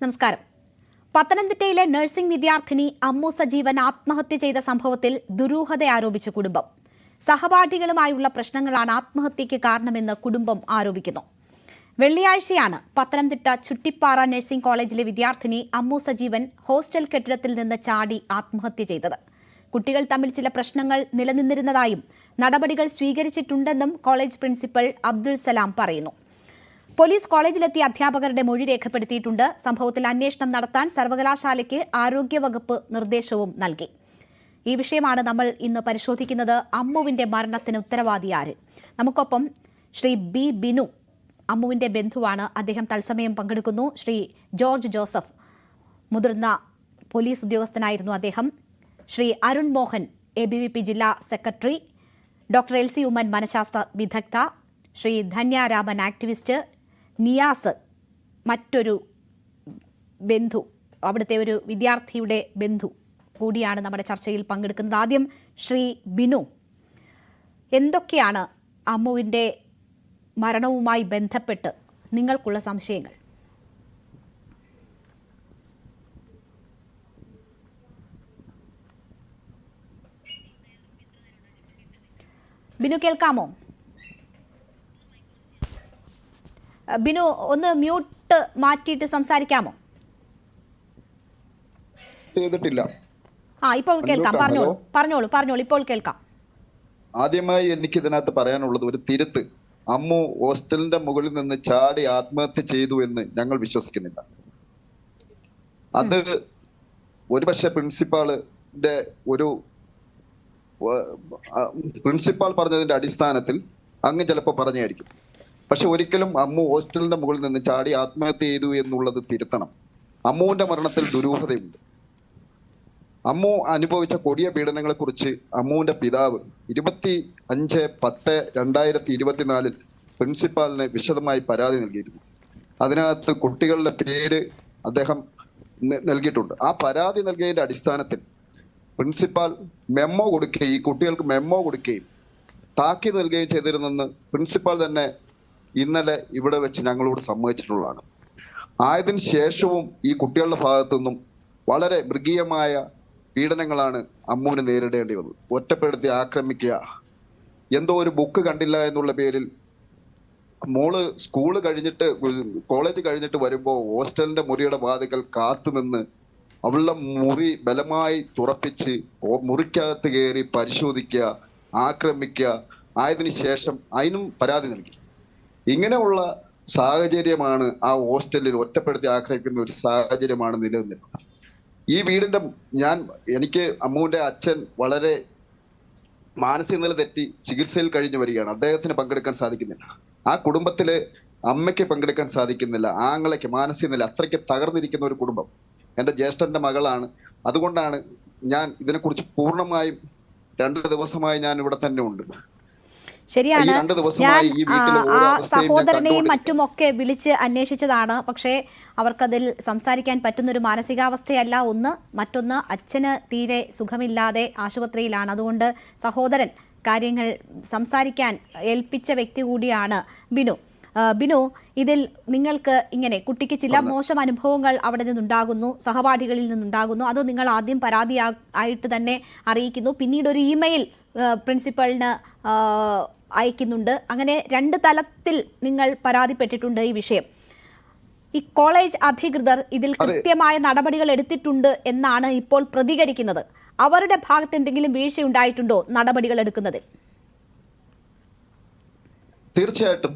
നമസ്കാരം. പത്തനംതിട്ടയിലെ നഴ്സിംഗ് വിദ്യാർത്ഥിനി അമ്മു സജീവൻ ആത്മഹത്യ ചെയ്ത സംഭവത്തിൽ ദുരൂഹത ആരോപിച്ചു കുടുംബം. സഹപാഠികളുമായുള്ള പ്രശ്നങ്ങളാണ് ആത്മഹത്യയ്ക്ക് കാരണമെന്ന് കുടുംബം ആരോപിക്കുന്നു. വെള്ളിയാഴ്ചയാണ് പത്തനംതിട്ട ചുട്ടിപ്പാറ നഴ്സിംഗ് കോളേജിലെ വിദ്യാർത്ഥിനി അമ്മു സജീവൻ ഹോസ്റ്റൽ കെട്ടിടത്തിൽ നിന്ന് ചാടി ആത്മഹത്യ ചെയ്തത്. കുട്ടികൾ തമ്മിൽ ചില പ്രശ്നങ്ങൾ നിലനിന്നിരുന്നതായും നടപടികൾ സ്വീകരിച്ചിട്ടുണ്ടെന്നും കോളേജ് പ്രിൻസിപ്പൽ അബ്ദുൾ സലാം പറയുന്നു. പോലീസ് കോളേജിലെത്തിയ അധ്യാപകരുടെ മൊഴി രേഖപ്പെടുത്തിയിട്ടുണ്ട്. സംഭവത്തിൽ അന്വേഷണം നടത്താൻ സർവകലാശാലയ്ക്ക് ആരോഗ്യവകുപ്പ് നിർദ്ദേശവും നൽകി. ഈ വിഷയമാണ് നമ്മൾ ഇന്ന് പരിശോധിക്കുന്നത്. അമ്മുവിന്റെ മരണത്തിന് ഉത്തരവാദി ആര്? നമുക്കൊപ്പം ശ്രീ ബി ബിനു, അമ്മുവിന്റെ ബന്ധുവാണ്. അദ്ദേഹം തത്സമയം പങ്കെടുക്കുന്നു. ശ്രീ ജോർജ് ജോസഫ്, മുതിർന്ന പോലീസ് ഉദ്യോഗസ്ഥനായിരുന്നു അദ്ദേഹം. ശ്രീ അരുൺ മോഹൻ, ABVP ജില്ലാ സെക്രട്ടറി. ഡോക്ടർ LC ഉമ്മൻ, മനഃശാസ്ത്ര വിദഗ്ധ. ശ്രീ ധന്യാരാമൻ, ആക്ടിവിസ്റ്റ്. നിയാസ്, മറ്റൊരു ബന്ധു, അവിടുത്തെ ഒരു വിദ്യാർത്ഥിയുടെ ബന്ധു കൂടിയാണ് നമ്മുടെ ചർച്ചയിൽ പങ്കെടുക്കുന്നത്. ആദ്യം ശ്രീ ബിനു, എന്തൊക്കെയാണ് അമ്മുവിൻ്റെ മരണവുമായി ബന്ധപ്പെട്ട് നിങ്ങൾക്കുള്ള സംശയങ്ങൾ? ബിനു, കേൾക്കാമോ? ബിനു, ഒന്ന് മ്യൂട്ട് മാറ്റിയിട്ട് സംസാരിക്കാമോ? ചെയ്തിട്ടില്ല. ഇപ്പോൾ കേൾക്കാം. പറഞ്ഞോളൂ. ഇപ്പോൾ കേൾക്കാം. ആദ്യമായി എനിക്ക് ഇതിനകത്ത് പറയാനുള്ളത് ഒരു തിരുത്ത്. അമ്മു ഹോസ്റ്റലിന്റെ മുകളിൽ നിന്ന് ചാടി ആത്മഹത്യ ചെയ്തു എന്ന് ഞങ്ങൾ വിശ്വസിക്കുന്നില്ല. അത് ഒരുപക്ഷെ പ്രിൻസിപ്പാൾ പറഞ്ഞതിന്റെ അടിസ്ഥാനത്തിൽ അങ്ങ് ചിലപ്പോൾ പറഞ്ഞായിരിക്കും. പക്ഷെ ഒരിക്കലും അമ്മു ഹോസ്റ്റലിന്റെ മുകളിൽ നിന്ന് ചാടി ആത്മഹത്യ ചെയ്തു എന്നുള്ളത് തിരുത്തണം. അമ്മുവിന്റെ മരണത്തിൽ ദുരൂഹതയുണ്ട്. അമ്മു അനുഭവിച്ച കൊടിയ പീഡനങ്ങളെ കുറിച്ച് അമ്മുവിന്റെ പിതാവ് 25/10/2024 പ്രിൻസിപ്പാളിന് വിശദമായി പരാതി നൽകിയിരുന്നു. അതിനകത്ത് കുട്ടികളുടെ പേര് അദ്ദേഹം നൽകിയിട്ടുണ്ട്. ആ പരാതി നൽകിയതിന്റെ അടിസ്ഥാനത്തിൽ പ്രിൻസിപ്പാൾ മെമ്മോ കൊടുക്കുകയും ഈ കുട്ടികൾക്ക് മെമ്മോ കൊടുക്കുകയും താക്കീത് നൽകുകയും ചെയ്തിരുന്നെന്ന് പ്രിൻസിപ്പാൾ തന്നെ ഇന്നലെ ഇവിടെ വെച്ച് ഞങ്ങളോട് സമ്മതിച്ചിട്ടുള്ളതാണ്. ആയതിനു ശേഷവും ഈ കുട്ടികളുടെ ഭാഗത്തു നിന്നും വളരെ മൃഗീയമായ പീഡനങ്ങളാണ് അമ്മുവിന് നേരിടേണ്ടി വന്നത്. ഒറ്റപ്പെടുത്തി ആക്രമിക്കുക, എന്തോ ഒരു ബുക്ക് കണ്ടില്ല എന്നുള്ള പേരിൽ മോള് കോളേജ് കഴിഞ്ഞിട്ട് വരുമ്പോൾ ഹോസ്റ്റലിന്റെ മുറിയുടെ വാതിക്കൽ കാത്തുനിന്ന് അവളുടെ മുറി ബലമായി തുറപ്പിച്ച് മുറിക്കകത്ത് കയറി പരിശോധിക്കുക, ആക്രമിക്കുക. ആയതിനു ശേഷം അതിനും പരാതി നൽകി. ഇങ്ങനെയുള്ള സാഹചര്യമാണ് ആ ഹോസ്റ്റലിൽ ഒറ്റപ്പെടുത്തി ആക്രമിക്കുന്ന ഒരു സാഹചര്യമാണ് നിലനിന്നിരുന്നത്. ഈ വീടിന്റെ എനിക്ക് അമ്മുവിന്റെ അച്ഛൻ വളരെ മാനസിക നില തെറ്റി ചികിത്സയിൽ കഴിഞ്ഞു വരികയാണ്. അദ്ദേഹത്തിന് പങ്കെടുക്കാൻ സാധിക്കുന്നില്ല. ആ കുടുംബത്തിലെ അമ്മയ്ക്ക് പങ്കെടുക്കാൻ സാധിക്കുന്നില്ല. ആങ്ങളയ്ക്ക് മാനസിക നില അത്രയ്ക്ക് തകർന്നിരിക്കുന്ന ഒരു കുടുംബം. എൻ്റെ ജ്യേഷ്ഠന്റെ മകളാണ്. അതുകൊണ്ടാണ് ഞാൻ ഇതിനെക്കുറിച്ച് പൂർണ്ണമായും 2 ദിവസമായി ഞാൻ ഇവിടെ തന്നെ ഉണ്ട്. ശരിയാണ്. ഞാൻ ആ സഹോദരനെയും മറ്റുമൊക്കെ വിളിച്ച് അന്വേഷിച്ചതാണ്. പക്ഷേ അവർക്കതിൽ സംസാരിക്കാൻ പറ്റുന്നൊരു മാനസികാവസ്ഥയല്ല ഒന്ന്. മറ്റൊന്ന്, അച്ഛന് തീരെ സുഖമില്ലാതെ ആശുപത്രിയിലാണ്. അതുകൊണ്ട് സഹോദരൻ കാര്യങ്ങൾ സംസാരിക്കാൻ ഏൽപ്പിച്ച വ്യക്തി കൂടിയാണ് ബിനു. ഇതിൽ നിങ്ങൾക്ക് ഇങ്ങനെ കുട്ടിക്ക് ചില മോശം അനുഭവങ്ങൾ അവിടെ നിന്നുണ്ടാകുന്നു, സഹപാഠികളിൽ നിന്നുണ്ടാകുന്നു. അത് നിങ്ങൾ ആദ്യം പരാതിയായിട്ട് തന്നെ അറിയിക്കുന്നു. പിന്നീട് ഒരു ഇമെയിൽ പ്രിൻസിപ്പലിന് അയക്കുന്നുണ്ട്. അങ്ങനെ 2 തലത്തിൽ നിങ്ങൾ പരാതിപ്പെട്ടിട്ടുണ്ട് ഈ വിഷയം. ഈ കോളേജ് അധികൃതർ ഇതിൽ കൃത്യമായ നടപടികൾ എടുത്തിട്ടുണ്ട് എന്നാണ് ഇപ്പോൾ പ്രതികരിക്കുന്നത്. അവരുടെ ഭാഗത്ത് എന്തെങ്കിലും വീഴ്ചയുണ്ടായിട്ടുണ്ടോ നടപടികൾ എടുക്കുന്നതിൽ? തീർച്ചയായിട്ടും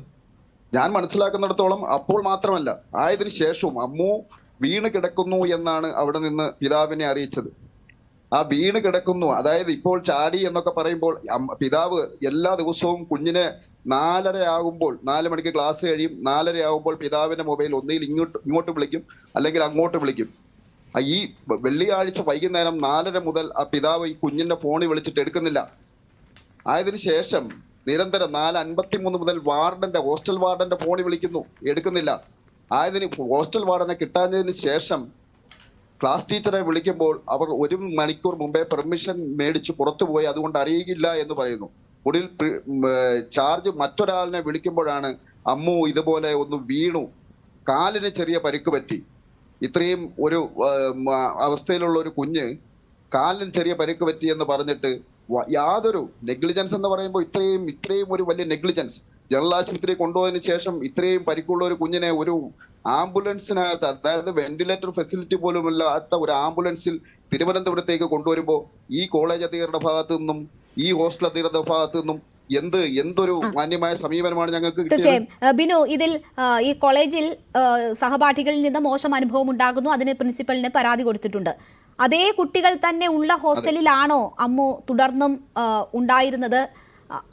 ഞാൻ മനസ്സിലാക്കുന്നിടത്തോളം അപ്പോൾ മാത്രമല്ല, ആയതിനു ശേഷവും അമ്മു വീണ് കിടക്കുന്നു എന്നാണ് അവിടെ നിന്ന് പിതാവിനെ അറിയിച്ചത്. ആ വീണ് കിടക്കുന്നു, അതായത് ഇപ്പോൾ ചാടി എന്നൊക്കെ പറയുമ്പോൾ പിതാവ് എല്ലാ ദിവസവും കുഞ്ഞിനെ 4:30 ആകുമ്പോൾ, 4 മണിക്ക് ക്ലാസ് കഴിയും, 4:30 ആകുമ്പോൾ പിതാവിന്റെ മൊബൈൽ ഒന്നുകിൽ ഇങ്ങോട്ട് വിളിക്കും അല്ലെങ്കിൽ അങ്ങോട്ട് വിളിക്കും. ഈ വെള്ളിയാഴ്ച വൈകുന്നേരം 4:30 മുതൽ ആ പിതാവ് ഈ കുഞ്ഞിന്റെ ഫോണിൽ വിളിച്ചിട്ട് എടുക്കുന്നില്ല. ആയതിനു ശേഷം നിരന്തരം 4:53 മുതൽ ഹോസ്റ്റൽ വാർഡന്റെ ഫോണിൽ വിളിക്കുന്നു, എടുക്കുന്നില്ല. ഹോസ്റ്റൽ വാർഡനെ കിട്ടാഞ്ഞതിന് ശേഷം ക്ലാസ് ടീച്ചറെ വിളിക്കുമ്പോൾ അവർ 1 മണിക്കൂർ മുമ്പേ പെർമിഷൻ മേടിച്ച് പുറത്തുപോയി, അതുകൊണ്ട് അറിയില്ല എന്ന് പറയുന്നു. ഒടുവിൽ ചാർജ് മറ്റൊരാളിനെ വിളിക്കുമ്പോഴാണ് അമ്മു ഇതുപോലെ ഒന്ന് വീണു, കാലിന് ചെറിയ പരിക്ക് പറ്റി, ഇത്രയും ഒരു അവസ്ഥയിലുള്ള ഒരു കുഞ്ഞ് കാലിന് ചെറിയ പരിക്ക് പറ്റി എന്ന് പറഞ്ഞിട്ട് യാതൊരു നെഗ്ലിജൻസ് എന്ന് പറയുമ്പോൾ ഇത്രയും ഒരു വലിയ നെഗ്ലിജൻസ്. ജനറൽ ആശുപത്രി കൊണ്ടുപോയതിനു ശേഷം ഇത്രയും പരിക്കുള്ള ഒരു കുഞ്ഞിനെ ഒരു ആംബുലൻസിനകത്ത്, അതായത് വെന്റിലേറ്റർ ഫെസിലിറ്റി പോലും ഇല്ലാത്ത ഒരു ആംബുലൻസിൽ തിരുവനന്തപുരത്തേക്ക് കൊണ്ടുവരുമ്പോൾ ഈ കോളേജ് അധികൃതരുടെ ഭാഗത്തു നിന്നും ഈ ഹോസ്റ്റൽ അധികൃതരുടെ ഭാഗത്തു നിന്നും എന്തൊരു മാന്യമായ സമീപനമാണ് ഞങ്ങൾക്ക് കിട്ടിയത്. തീർച്ചയായും ബിനു, ഇതിൽ ഈ കോളേജിൽ സഹപാഠികളിൽ നിന്ന് മോശം അനുഭവം ഉണ്ടാകുന്നു, അതിന് പ്രിൻസിപ്പലിന് പരാതി കൊടുത്തിട്ടുണ്ട്. അതേ കുട്ടികൾ തന്നെ ഉള്ള ഹോസ്റ്റലിലാണോ അമ്മു തുടർന്നും ഉണ്ടായിരുന്നത്?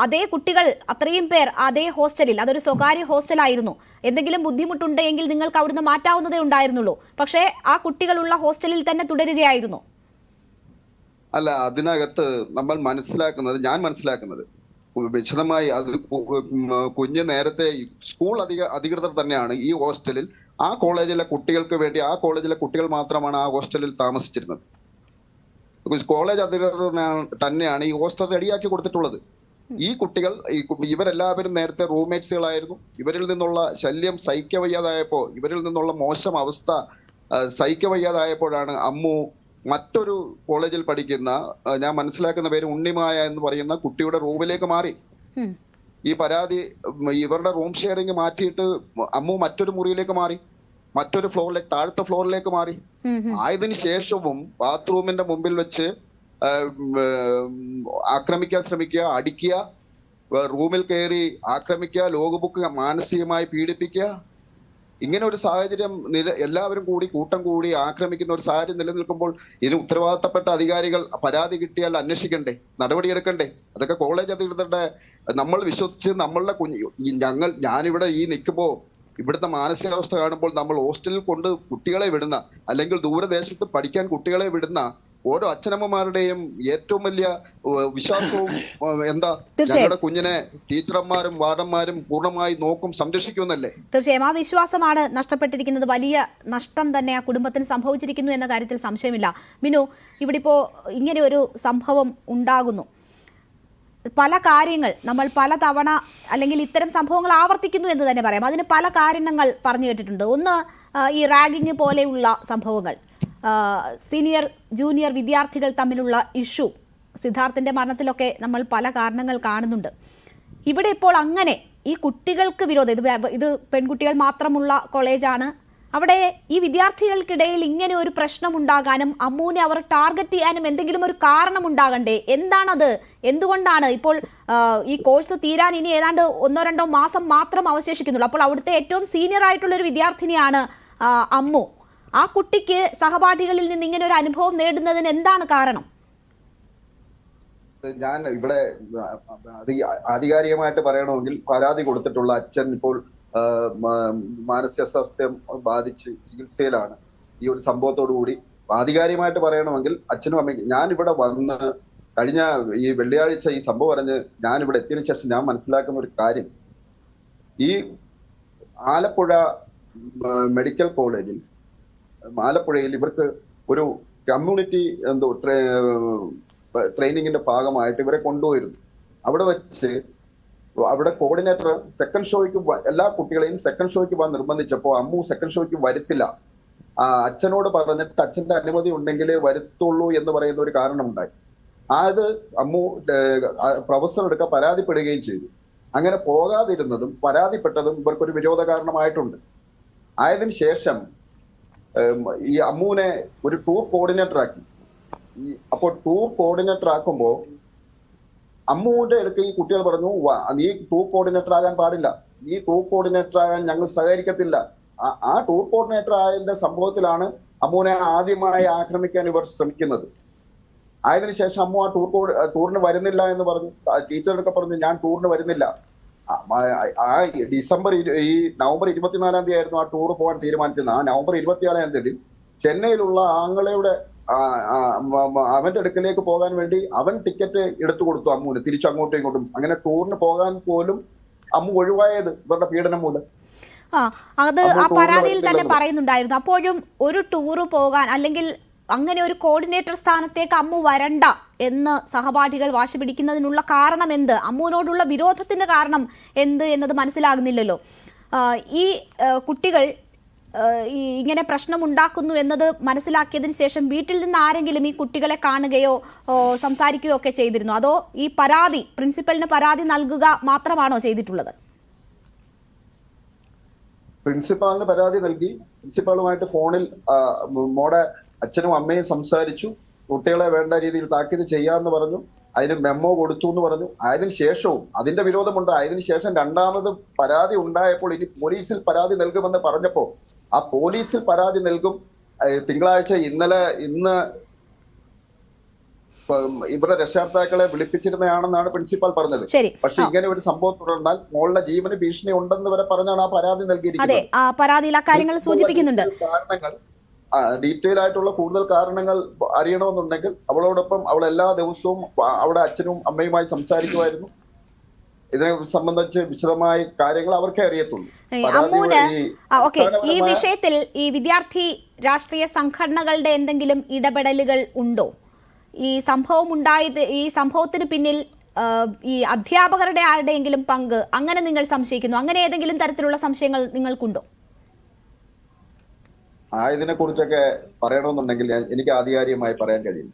അതേ കുട്ടികൾ അത്രയും പേർ അതേ ഹോസ്റ്റലിൽ, അതൊരു സ്വകാര്യ ഹോസ്റ്റലായിരുന്നു. എന്തെങ്കിലും ബുദ്ധിമുട്ടുണ്ടെങ്കിൽ നിങ്ങൾക്ക് അവിടുന്ന് മാറ്റാവുന്നതേ ഉണ്ടായിരുന്നുള്ളൂ. പക്ഷേ ആ കുട്ടികളുള്ള ഹോസ്റ്റലിൽ തന്നെ തുടരുകയായിരുന്നു. അല്ല, അതിനകത്ത് ഞാൻ മനസ്സിലാക്കുന്നത് വിശദമായി അത് കുഞ്ഞ് നേരത്തെ സ്കൂൾ അധികൃതർ തന്നെയാണ് ഈ ഹോസ്റ്റലിൽ ആ കോളേജിലെ കുട്ടികൾക്ക് വേണ്ടി ആ കോളേജിലെ കുട്ടികൾ മാത്രമാണ് ആ ഹോസ്റ്റലിൽ താമസിച്ചിരുന്നത്. കോളേജ് അധികൃതർ തന്നെയാണ് ഈ ഹോസ്റ്റൽ റെഡിയാക്കി കൊടുത്തിട്ടുള്ളത്. ഈ കുട്ടികൾ ഇവരെല്ലാവരും നേരത്തെ റൂംമേറ്റ്സുകളായിരുന്നു. ഇവരിൽ നിന്നുള്ള ശല്യം സഹിക്കവയ്യാതായപ്പോൾ, ഇവരിൽ നിന്നുള്ള മോശം അവസ്ഥ സഹിക്കവയ്യാതായപ്പോഴാണ് അമ്മു മറ്റൊരു കോളേജിൽ പഠിക്കുന്ന, ഞാൻ മനസ്സിലാക്കുന്ന പേര് ഉണ്ണിമായ എന്ന് പറയുന്ന കുട്ടിയുടെ റൂമിലേക്ക് മാറി. ഈ പരാതി ഇവരുടെ റൂം ഷെയറിങ് മാറ്റിയിട്ട് അമ്മു മറ്റൊരു മുറിയിലേക്ക് മാറി, മറ്റൊരു ഫ്ലോറിലേക്ക്, താഴത്തെ ഫ്ലോറിലേക്ക് മാറി. ആയതിനു ശേഷവും ബാത്റൂമിന്റെ മുമ്പിൽ വെച്ച് ആക്രമിക്കാൻ ശ്രമിക്കുക, അടിക്കുക, റൂമിൽ കയറി ആക്രമിക്കുക, ലോഗ് ബുക്ക് മാനസികമായി പീഡിപ്പിക്കുക, ഇങ്ങനെ ഒരു സാഹചര്യം എല്ലാവരും കൂട്ടം കൂടി ആക്രമിക്കുന്ന ഒരു സാഹചര്യം നിലനിൽക്കുമ്പോൾ ഇതിന് ഉത്തരവാദിത്തപ്പെട്ട അധികാരികൾ പരാതി കിട്ടിയാൽ അന്വേഷിക്കണ്ടേ, നടപടിയെടുക്കണ്ടേ? അതൊക്കെ കോളേജ് അധികൃതരുടെ, നമ്മൾ വിശ്വസിച്ച് നമ്മളുടെ ഞാനിവിടെ ഈ നിൽക്കുമ്പോൾ ഇവിടുത്തെ മാനസികാവസ്ഥ കാണുമ്പോൾ നമ്മൾ ഹോസ്റ്റലിൽ കൊണ്ട് കുട്ടികളെ വിടുന്ന, അല്ലെങ്കിൽ ദൂരദേശത്ത് പഠിക്കാൻ കുട്ടികളെ വിടുന്ന ഓരോ അച്ഛനമ്മമാരുടെയും ഏറ്റവും വലിയ വിശ്വാസവും എന്താ, ഞങ്ങളുടെ കുഞ്ഞിനെ ടീച്ചർമാരും വാർഡന്മാരും പൂർണ്ണമായി നോക്കും, സംരക്ഷിക്കുമെന്നല്ലേ? തീർച്ചയായും ആ വിശ്വാസമാണ് നഷ്ടപ്പെട്ടിരിക്കുന്നത്. വലിയ നഷ്ടം തന്നെ ആ കുടുംബത്തിന് സംഭവിച്ചിരിക്കുന്നു എന്ന കാര്യത്തിൽ സംശയമില്ല. ബിനു, ഇവിടെ ഇപ്പോൾ ഇങ്ങനെ ഒരു സംഭവം ഉണ്ടാകുന്നു, പല കാര്യങ്ങൾ നമ്മൾ പലതവണ, അല്ലെങ്കിൽ ഇത്തരം സംഭവങ്ങൾ ആവർത്തിക്കുന്നു എന്ന് തന്നെ പറയാം. അതിന് പല കാരണങ്ങൾ പറഞ്ഞു കേട്ടിട്ടുണ്ട്. ഒന്ന്, ഈ റാഗിങ് പോലെയുള്ള സംഭവങ്ങൾ, സീനിയർ ജൂനിയർ വിദ്യാർത്ഥികൾ തമ്മിലുള്ള ഇഷ്യൂ, സിദ്ധാർത്ഥിന്റെ മരണത്തിലൊക്കെ നമ്മൾ പല കാരണങ്ങൾ കാണുന്നുണ്ട്. ഇവിടെ ഇപ്പോൾ അങ്ങനെ ഈ കുട്ടികൾക്ക് വിരോധം, ഇത് പെൺകുട്ടികൾ മാത്രമുള്ള കോളേജാണ്, അവിടെ ഈ വിദ്യാർത്ഥികൾക്കിടയിൽ ഇങ്ങനെ ഒരു പ്രശ്നം ഉണ്ടാകാനും അമ്മൂനെ അവർ ടാർഗറ്റ് ചെയ്യാനും എന്തെങ്കിലും ഒരു കാരണം ഉണ്ടാകണ്ടേ? എന്താണത്? എന്തുകൊണ്ടാണ് ഇപ്പോൾ ഈ കോഴ്സ് തീരാൻ ഇനി ഏതാണ്ട് 1-2 മാസം മാത്രം അവശേഷിക്കുന്നുള്ളൂ? അപ്പോൾ അവിടുത്തെ ഏറ്റവും സീനിയർ ആയിട്ടുള്ള ഒരു വിദ്യാർത്ഥിനിയാണ് അമ്മു. ആ കുട്ടിക്ക് സഹപാഠികളിൽ നിന്ന് ഇങ്ങനെ ഒരു അനുഭവം നേടുന്നതിന് എന്താണ് കാരണം? ഞാൻ ഇവിടെ ആധികാരികമായിട്ട് പറയണമെങ്കിൽ പരാതി കൊടുത്തിട്ടുള്ള അച്ഛൻ ഇപ്പോൾ മാനസികാസ്വാസ്ഥ്യം ബാധിച്ച് ചികിത്സയിലാണ്. ഈ ഒരു സംഭവത്തോടു കൂടി ആധികാരികമായിട്ട് പറയണമെങ്കിൽ അച്ഛനും അമ്മയ്ക്കും, ഞാൻ ഇവിടെ വന്ന് കഴിഞ്ഞ ഈ വെള്ളിയാഴ്ച ഈ സംഭവം പറഞ്ഞ് ഞാൻ ഇവിടെ എത്തിയതിനു ശേഷം ഞാൻ മനസ്സിലാക്കുന്ന ഒരു കാര്യം, ഈ ആലപ്പുഴ മെഡിക്കൽ കോളേജിൽ, ആലപ്പുഴയിൽ ഇവർക്ക് ഒരു കമ്മ്യൂണിറ്റി ട്രെയിനിങ്ങിന്റെ ഭാഗമായിട്ട് ഇവരെ കൊണ്ടുപോയിരുന്നു. അവിടെ വെച്ച് അവിടെ കോർഡിനേറ്റർ സെക്കൻഡ് ഷോയ്ക്ക് എല്ലാ കുട്ടികളെയും സെക്കൻഡ് ഷോയ്ക്ക് പോകാൻ നിർബന്ധിച്ചപ്പോൾ അമ്മു സെക്കൻഡ് ഷോയ്ക്ക് വരുത്തില്ല. അച്ഛനോട് പറഞ്ഞിട്ട് അച്ഛന്റെ അനുമതി ഉണ്ടെങ്കിലേ വരുത്തുള്ളൂ എന്ന് പറയുന്ന ഒരു കാരണമുണ്ടായി. അത് അമ്മു പ്രൊഫസർ എടുക്കാൻ പരാതിപ്പെടുകയും ചെയ്തു. അങ്ങനെ പോകാതിരുന്നതും പരാതിപ്പെട്ടതും ഇവർക്കൊരു വിരോധ കാരണമായിട്ടുണ്ട്. ആയതിനു ശേഷം ഈ അമ്മുവിനെ ഒരു ടൂർ കോർഡിനേറ്റർ ആക്കി. അപ്പോൾ ടൂർ കോർഡിനേറ്റർ ആക്കുമ്പോൾ അമ്മുവിന്റെ അടുത്ത് ഈ കുട്ടികൾ പറഞ്ഞു, നീ ടൂർ കോർഡിനേറ്റർ ആകാൻ പാടില്ല, നീ ടൂർ കോർഡിനേറ്റർ ആകാൻ ഞങ്ങൾ സഹകരിക്കത്തില്ല. ആ ടൂർ കോർഡിനേറ്റർ ആയതിന്റെ സംഭവത്തിലാണ് അമ്മുവിനെ ആദ്യമായി ആക്രമിക്കാൻ ഇവർ ശ്രമിക്കുന്നത്. ആയതിനു ശേഷം അമ്മു ആ ടൂറിന് വരുന്നില്ല എന്ന് പറഞ്ഞു. ടീച്ചറൊക്കെ പറഞ്ഞു ഞാൻ ടൂറിന് വരുന്നില്ല. ഈ നവംബർ 24-ാം തീയതി ആയിരുന്നു ആ ടൂർ പോകാൻ തീരുമാനിച്ചത്. ആ നവംബർ 26-ാം തീയതി ചെന്നൈയിലുള്ള ആങ്ങളയുടെ അവന്റെ അടുക്കലേക്ക് പോകാൻ വേണ്ടി അവൻ ടിക്കറ്റ് എടുത്തു കൊടുത്തു അമ്മുവിന്, തിരിച്ചങ്ങോട്ടും ഇങ്ങോട്ടും. അങ്ങനെ ടൂറിന് പോകാൻ പോലും അമ്മു ഒഴിവായത് ഇവരുടെ പീഡനം മൂലം. അത് ആ പരാതിയിൽ തന്നെ പറയുന്നുണ്ടായിരുന്നു. അപ്പോഴും ഒരു ടൂറ് പോകാൻ, അല്ലെങ്കിൽ അങ്ങനെ ഒരു കോർഡിനേറ്റർ സ്ഥാനത്തേക്ക് അമ്മു വരണ്ട എന്ന് സഹപാഠികൾ വാശി പിടിക്കുന്നതിനുള്ള കാരണം എന്ത്? അമ്മുവിനോടുള്ള വിരോധത്തിന്റെ കാരണം എന്ത് എന്നത് മനസ്സിലാകുന്നില്ലല്ലോ. ഈ കുട്ടികൾ ഇങ്ങനെ പ്രശ്നം ഉണ്ടാക്കുന്നു എന്നത് മനസ്സിലാക്കിയതിന് ശേഷം വീട്ടിൽ നിന്ന് ആരെങ്കിലും ഈ കുട്ടികളെ കാണുകയോ സംസാരിക്കുകയോ ഒക്കെ ചെയ്തിരുന്നു? അതോ ഈ പ്രിൻസിപ്പലിന് പരാതി നൽകുക മാത്രമാണോ ചെയ്തിട്ടുള്ളത്? പ്രിൻസിപ്പാളിന് പരാതി നൽകി, പ്രിൻസിപ്പാളുമായിട്ട് ഫോണിൽ മോടെ അച്ഛനും അമ്മയും സംസാരിച്ചു, കുട്ടികളെ വേണ്ട രീതിയിൽ താക്കീത് ചെയ്യാമെന്ന് പറഞ്ഞു, അതിന് മെമ്മോ കൊടുത്തു എന്ന് പറഞ്ഞു. അതിന് ശേഷവും അതിന്റെ വിരോധമുണ്ട്. അതിന് ശേഷം രണ്ടാമത് പരാതി ഉണ്ടായപ്പോൾ ഇനി പോലീസിൽ പരാതി നൽകുമെന്ന് പറഞ്ഞപ്പോൾ ആ പോലീസിൽ പരാതി നൽകും തിങ്കളാഴ്ച ഇന്ന് ഇവരുടെ രക്ഷകർത്താക്കളെ വിളിപ്പിച്ചിരുന്നതാണെന്നാണ് പ്രിൻസിപ്പാൾ പറഞ്ഞത്. പക്ഷെ ഇങ്ങനെ ഒരു സംഭവം തുടർന്നാൽ മോളുടെ ജീവന് ഭീഷണി ഉണ്ടെന്ന് വരെ പറഞ്ഞാണ് ആ പരാതി നൽകിയിരിക്കുന്നത്. കാരണങ്ങൾ ഡീറ്റെയിൽ ആയിട്ടുള്ള കൂടുതൽ കാരണങ്ങൾ അറിയണമെന്നുണ്ടെങ്കിൽ അവളോടൊപ്പം അവൾ എല്ലാ ദിവസവും അവിടെ അച്ഛനും അമ്മയുമായി സംസാരിക്കുമായിരുന്നു. ഇതിനെ സംബന്ധിച്ച് വിശദമായ കാര്യങ്ങൾ അവർക്കേ അറിയത്തുള്ളൂ. ഈ വിഷയത്തിൽ ഈ വിദ്യാർത്ഥി രാഷ്ട്രീയ സംഘടനകളുടെ എന്തെങ്കിലും ഇടപെടലുകൾ ഉണ്ടോ? ഈ സംഭവത്തിന് പിന്നിൽ ഈ അധ്യാപകരുടെ ആരുടെയെങ്കിലും പങ്ക് അങ്ങനെ നിങ്ങൾ സംശയിക്കുന്നു? അങ്ങനെ ഏതെങ്കിലും തരത്തിലുള്ള സംശയങ്ങൾ നിങ്ങൾക്കുണ്ടോ? ഇതിനെ കുറിച്ചൊക്കെ പറയണമെന്നുണ്ടെങ്കിൽ എനിക്ക് ആധികാരികമായി പറയാൻ കഴിയും.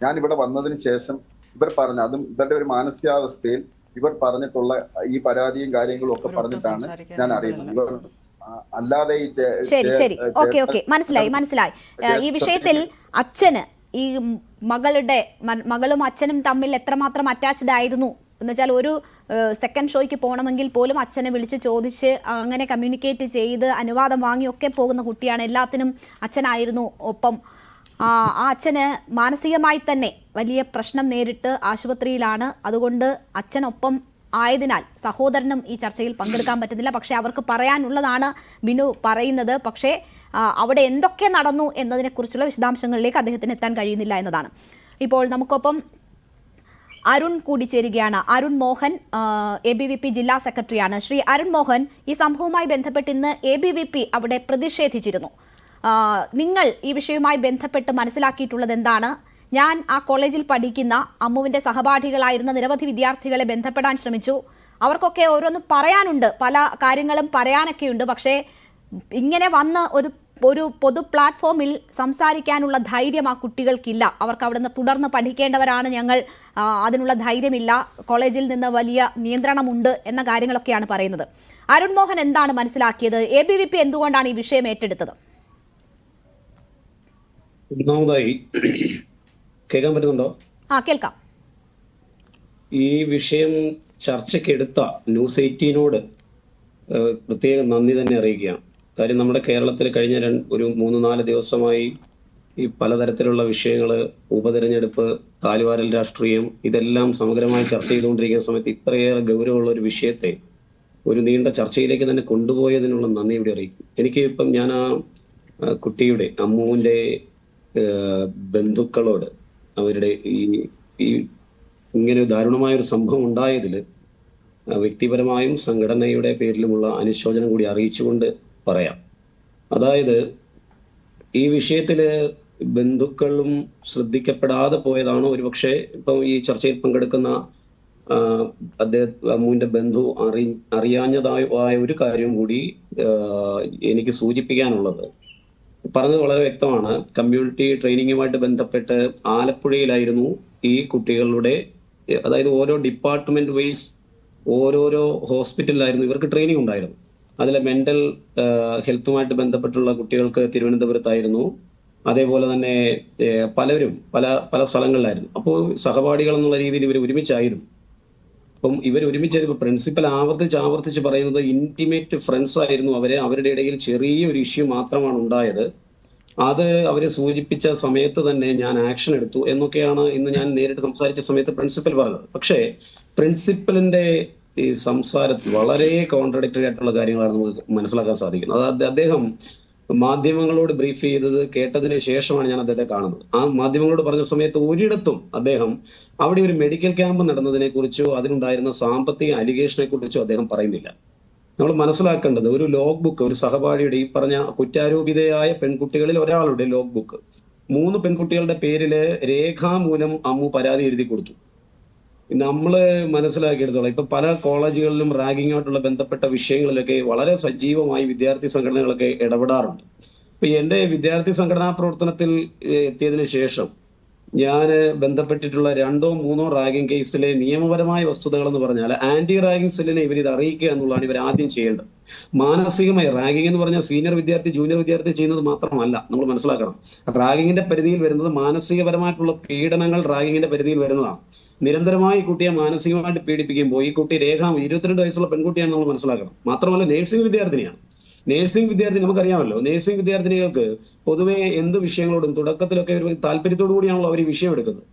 ഞാൻ ഇവിടെ വന്നതിന് ശേഷം ഇവർ അതും ഇവരുടെ ഒരു മാനസികാവസ്ഥയിൽ ഇവർ പറഞ്ഞിട്ടുള്ള ഈ പരാതിയും കാര്യങ്ങളും ഒക്കെ പറഞ്ഞിട്ടാണ് ഞാൻ അറിയുന്നത്. ഇവർ അല്ലാതെ ശരി മനസ്സിലായി. ഈ വിഷയത്തിൽ അച്ഛന് ഈ മകളും അച്ഛനും തമ്മിൽ എത്രമാത്രം അറ്റാച്ച്ഡ് ആയിരുന്നു എന്നുവെച്ചാൽ ഒരു സെക്കൻഡ് ഷോയ്ക്ക് പോകണമെങ്കിൽ പോലും അച്ഛനെ വിളിച്ച് ചോദിച്ച് അങ്ങനെ കമ്മ്യൂണിക്കേറ്റ് ചെയ്ത് അനുവാദം വാങ്ങിയൊക്കെ പോകുന്ന കുട്ടിയാണ്. എല്ലാത്തിനും അച്ഛനായിരുന്നു ഒപ്പം. ആ അച്ഛന് മാനസികമായി തന്നെ വലിയ പ്രശ്നം നേരിട്ട് ആശുപത്രിയിലാണ്. അതുകൊണ്ട് അച്ഛനൊപ്പം ആയതിനാൽ സഹോദരനും ഈ ചർച്ചയിൽ പങ്കെടുക്കാൻ പറ്റുന്നില്ല. പക്ഷേ അവർക്ക് പറയാനുള്ളതാണ് ബിനു പറയുന്നത്. പക്ഷേ അവിടെ എന്തൊക്കെ നടന്നു എന്നതിനെക്കുറിച്ചുള്ള വിശദാംശങ്ങളിലേക്ക് അദ്ദേഹത്തിന് എത്താൻ കഴിയുന്നില്ല എന്നതാണ്. ഇപ്പോൾ നമുക്കൊപ്പം അരുൺ കൂടി ചേരുകയാണ്. അരുൺ മോഹൻ ABVP ജില്ലാ സെക്രട്ടറിയാണ്. ശ്രീ അരുൺ മോഹൻ, ഈ സംഭവവുമായി ബന്ധപ്പെട്ട് ഇന്ന് ABVP അവിടെ പ്രതിഷേധിച്ചിരുന്നു. നിങ്ങൾ ഈ വിഷയവുമായി ബന്ധപ്പെട്ട് മനസ്സിലാക്കിയിട്ടുള്ളത് എന്താണ്? ഞാൻ ആ കോളേജിൽ പഠിക്കുന്ന അമ്മുവിന്റെ സഹപാഠികളായിരുന്ന നിരവധി വിദ്യാർത്ഥികളെ ബന്ധപ്പെടാൻ ശ്രമിച്ചു. അവർക്കൊക്കെ ഓരോന്ന് പറയാനുണ്ട്, പല കാര്യങ്ങളും പറയാനൊക്കെയുണ്ട്. പക്ഷേ ഇങ്ങനെ വന്ന് ഒരു പൊതു പ്ലാറ്റ്ഫോമിൽ സംസാരിക്കാനുള്ള ധൈര്യം ആ കുട്ടികൾക്കില്ല. അവർക്ക് അവിടുന്ന് തുടർന്ന് പഠിക്കേണ്ടവരാണ് ഞങ്ങൾ, അതിനുള്ള ധൈര്യമില്ല, കോളേജിൽ നിന്ന് വലിയ നിയന്ത്രണമുണ്ട് എന്ന കാര്യങ്ങളൊക്കെയാണ് പറയുന്നത്. അരുൺ മോഹൻ എന്താണ് മനസ്സിലാക്കിയത്? ABVP എന്തുകൊണ്ടാണ് ഈ വിഷയം ഏറ്റെടുത്തത്? ഒന്നാമതായി കേൾക്കാൻ പറ്റുന്നുണ്ടോ? കേൾക്കാം. ഈ വിഷയം ചർച്ചയ്ക്കെടുത്ത ന്യൂസ് 18നോട് പ്രത്യേകം നന്ദി തന്നെ അറിയിക്കുകയാണ്. കാര്യം നമ്മുടെ കേരളത്തിൽ കഴിഞ്ഞ ഒരു 3-4 ദിവസമായി ഈ പലതരത്തിലുള്ള വിഷയങ്ങൾ, ഉപതെരഞ്ഞെടുപ്പ്, കാലുവാരൽ രാഷ്ട്രീയം, ഇതെല്ലാം സമഗ്രമായി ചർച്ച ചെയ്തുകൊണ്ടിരിക്കുന്ന സമയത്ത് ഇത്രയേറെ ഗൗരവമുള്ള ഒരു വിഷയത്തെ ഒരു നീണ്ട ചർച്ചയിലേക്ക് തന്നെ കൊണ്ടുപോയതിനുള്ള നന്ദി ഇവിടെ അറിയിക്കും. എനിക്ക് ഇപ്പം ഞാൻ ആ കുട്ടിയുടെ അമ്മുവിൻ്റെ ബന്ധുക്കളോട് അവരുടെ ഈ ഇങ്ങനെ ദാരുണമായൊരു സംഭവം ഉണ്ടായതിൽ വ്യക്തിപരമായും സംഘടനയുടെ പേരിലുമുള്ള അനുശോചനം കൂടി അറിയിച്ചുകൊണ്ട് പറയാം. അതായത് ഈ വിഷയത്തില് ബന്ധുക്കളും ശ്രദ്ധിക്കപ്പെടാതെ പോയതാണോ ഒരുപക്ഷെ ഇപ്പം ഈ ചർച്ചയിൽ പങ്കെടുക്കുന്ന അമ്മുവിന്റെ ബന്ധു അറിയാഞ്ഞതായ ഒരു കാര്യം കൂടി എനിക്ക് സൂചിപ്പിക്കാനുള്ളത്. പറഞ്ഞത് വളരെ വ്യക്തമാണ്. കമ്മ്യൂണിറ്റി ട്രെയിനിങ്ങുമായിട്ട് ബന്ധപ്പെട്ട് ആലപ്പുഴയിലായിരുന്നു ഈ കുട്ടികളുടെ, അതായത് ഓരോ ഡിപ്പാർട്ട്മെന്റ് വൈസ് ഓരോരോ ഹോസ്പിറ്റലിലായിരുന്നു ഇവർക്ക് ട്രെയിനിങ് ഉണ്ടായിരുന്നു. അതിലെ മെന്റൽ ഹെൽത്തുമായിട്ട് ബന്ധപ്പെട്ടുള്ള കുട്ടികൾക്ക് തിരുവനന്തപുരത്തായിരുന്നു. അതേപോലെ തന്നെ പലരും പല സ്ഥലങ്ങളിലായിരുന്നു. അപ്പോൾ സഹപാഠികൾ എന്നുള്ള രീതിയിൽ ഇവർ ഒരുമിച്ചായിരുന്നു. അപ്പം ഇവർ ഒരുമിച്ച് പ്രിൻസിപ്പൽ ആവർത്തിച്ച് പറയുന്നത് ഇന്റിമേറ്റ് ഫ്രണ്ട്സ് ആയിരുന്നു അവരുടെ ഇടയിൽ ചെറിയൊരു ഇഷ്യൂ മാത്രമാണ് ഉണ്ടായത്. അത് അവരെ സൂചിപ്പിച്ച സമയത്ത് തന്നെ ഞാൻ ആക്ഷൻ എടുത്തു എന്നൊക്കെയാണ് ഇന്ന് ഞാൻ നേരിട്ട് സംസാരിച്ച സമയത്ത് പ്രിൻസിപ്പൽ പറഞ്ഞത്. പക്ഷേ പ്രിൻസിപ്പലിന്റെ ഈ സംസാരത്തിൽ വളരെ കോൺട്രഡിക്ടറി ആയിട്ടുള്ള കാര്യങ്ങളാണ് നമുക്ക് മനസ്സിലാക്കാൻ സാധിക്കുന്നത്. അത് അദ്ദേഹം മാധ്യമങ്ങളോട് ബ്രീഫ് ചെയ്തത് കേട്ടതിന് ശേഷമാണ് ഞാൻ അദ്ദേഹത്തെ കാണുന്നത്. ആ മാധ്യമങ്ങളോട് പറഞ്ഞ സമയത്ത് ഒരിടത്തും അദ്ദേഹം അവിടെ ഒരു മെഡിക്കൽ ക്യാമ്പ് നടന്നതിനെ കുറിച്ചോ അതിനുണ്ടായിരുന്ന സാമ്പത്തിക അലിഗേഷനെ കുറിച്ചോ അദ്ദേഹം പറയുന്നില്ല. നമ്മൾ മനസ്സിലാക്കേണ്ടത് ഒരു ലോഗ് ബുക്ക്, ഒരു സഹപാഠിയുടെ ഈ പറഞ്ഞ കുറ്റാരോപിതയായ പെൺകുട്ടികളിൽ ഒരാളുടെ ലോഗ് ബുക്ക് 3 പെൺകുട്ടികളുടെ പേരില് രേഖാമൂലം അമ്മു പരാതി എഴുതി കൊടുത്തു. നമ്മൾ മനസ്സിലാക്കിയെടുത്തോളം ഇപ്പൊ പല കോളേജുകളിലും റാഗിങ്ങുമായിട്ടുള്ള ബന്ധപ്പെട്ട വിഷയങ്ങളിലൊക്കെ വളരെ സജീവമായി വിദ്യാർത്ഥി സംഘടനകളൊക്കെ ഇടപെടാറുണ്ട്. ഇപ്പൊ എന്റെ വിദ്യാർത്ഥി സംഘടനാ പ്രവർത്തനത്തിൽ എത്തിയതിനു ശേഷം ഞാൻ ബന്ധപ്പെട്ടിട്ടുള്ള 2 or 3 റാഗിംഗ് കേസിലെ നിയമപരമായ വസ്തുതകൾ എന്ന് പറഞ്ഞാൽ ആന്റി റാഗിംഗ് സെല്ലിനെ ഇവർ ഇത് അറിയിക്കുക എന്നുള്ളതാണ് ഇവർ ആദ്യം ചെയ്യേണ്ടത്. മാനസികമായി റാഗിംഗ് എന്ന് പറഞ്ഞാൽ സീനിയർ വിദ്യാർത്ഥി ജൂനിയർ വിദ്യാർത്ഥി ചെയ്യുന്നത് മാത്രമല്ല, നമ്മൾ മനസ്സിലാക്കണം. റാഗിങ്ങിന്റെ പരിധിയിൽ വരുന്നത് മാനസികപരമായിട്ടുള്ള പീഡനങ്ങൾ റാഗിങ്ങിന്റെ പരിധിയിൽ വരുന്നതാണ്. നിരന്തരമായി കുട്ടിയെ മാനസികമായിട്ട് പീഡിപ്പിക്കുമ്പോൾ ഈ കുട്ടി 22 വയസ്സുള്ള പെൺകുട്ടിയാണ് നമ്മൾ മനസ്സിലാക്കണം. മാത്രമല്ല നേഴ്സിംഗ് വിദ്യാർത്ഥിനിയാണ്. നേഴ്സിംഗ് വിദ്യാർത്ഥി നമുക്കറിയാമല്ലോ, നേഴ്സിംഗ് വിദ്യാർത്ഥിനികൾക്ക് പൊതുവെ എന്ത് വിഷയങ്ങളോടും തുടക്കത്തിലൊക്കെ ഒരു താല്പര്യത്തോടു കൂടിയാണല്ലോ അവർ ഈ വിഷയം എടുക്കുന്നത്.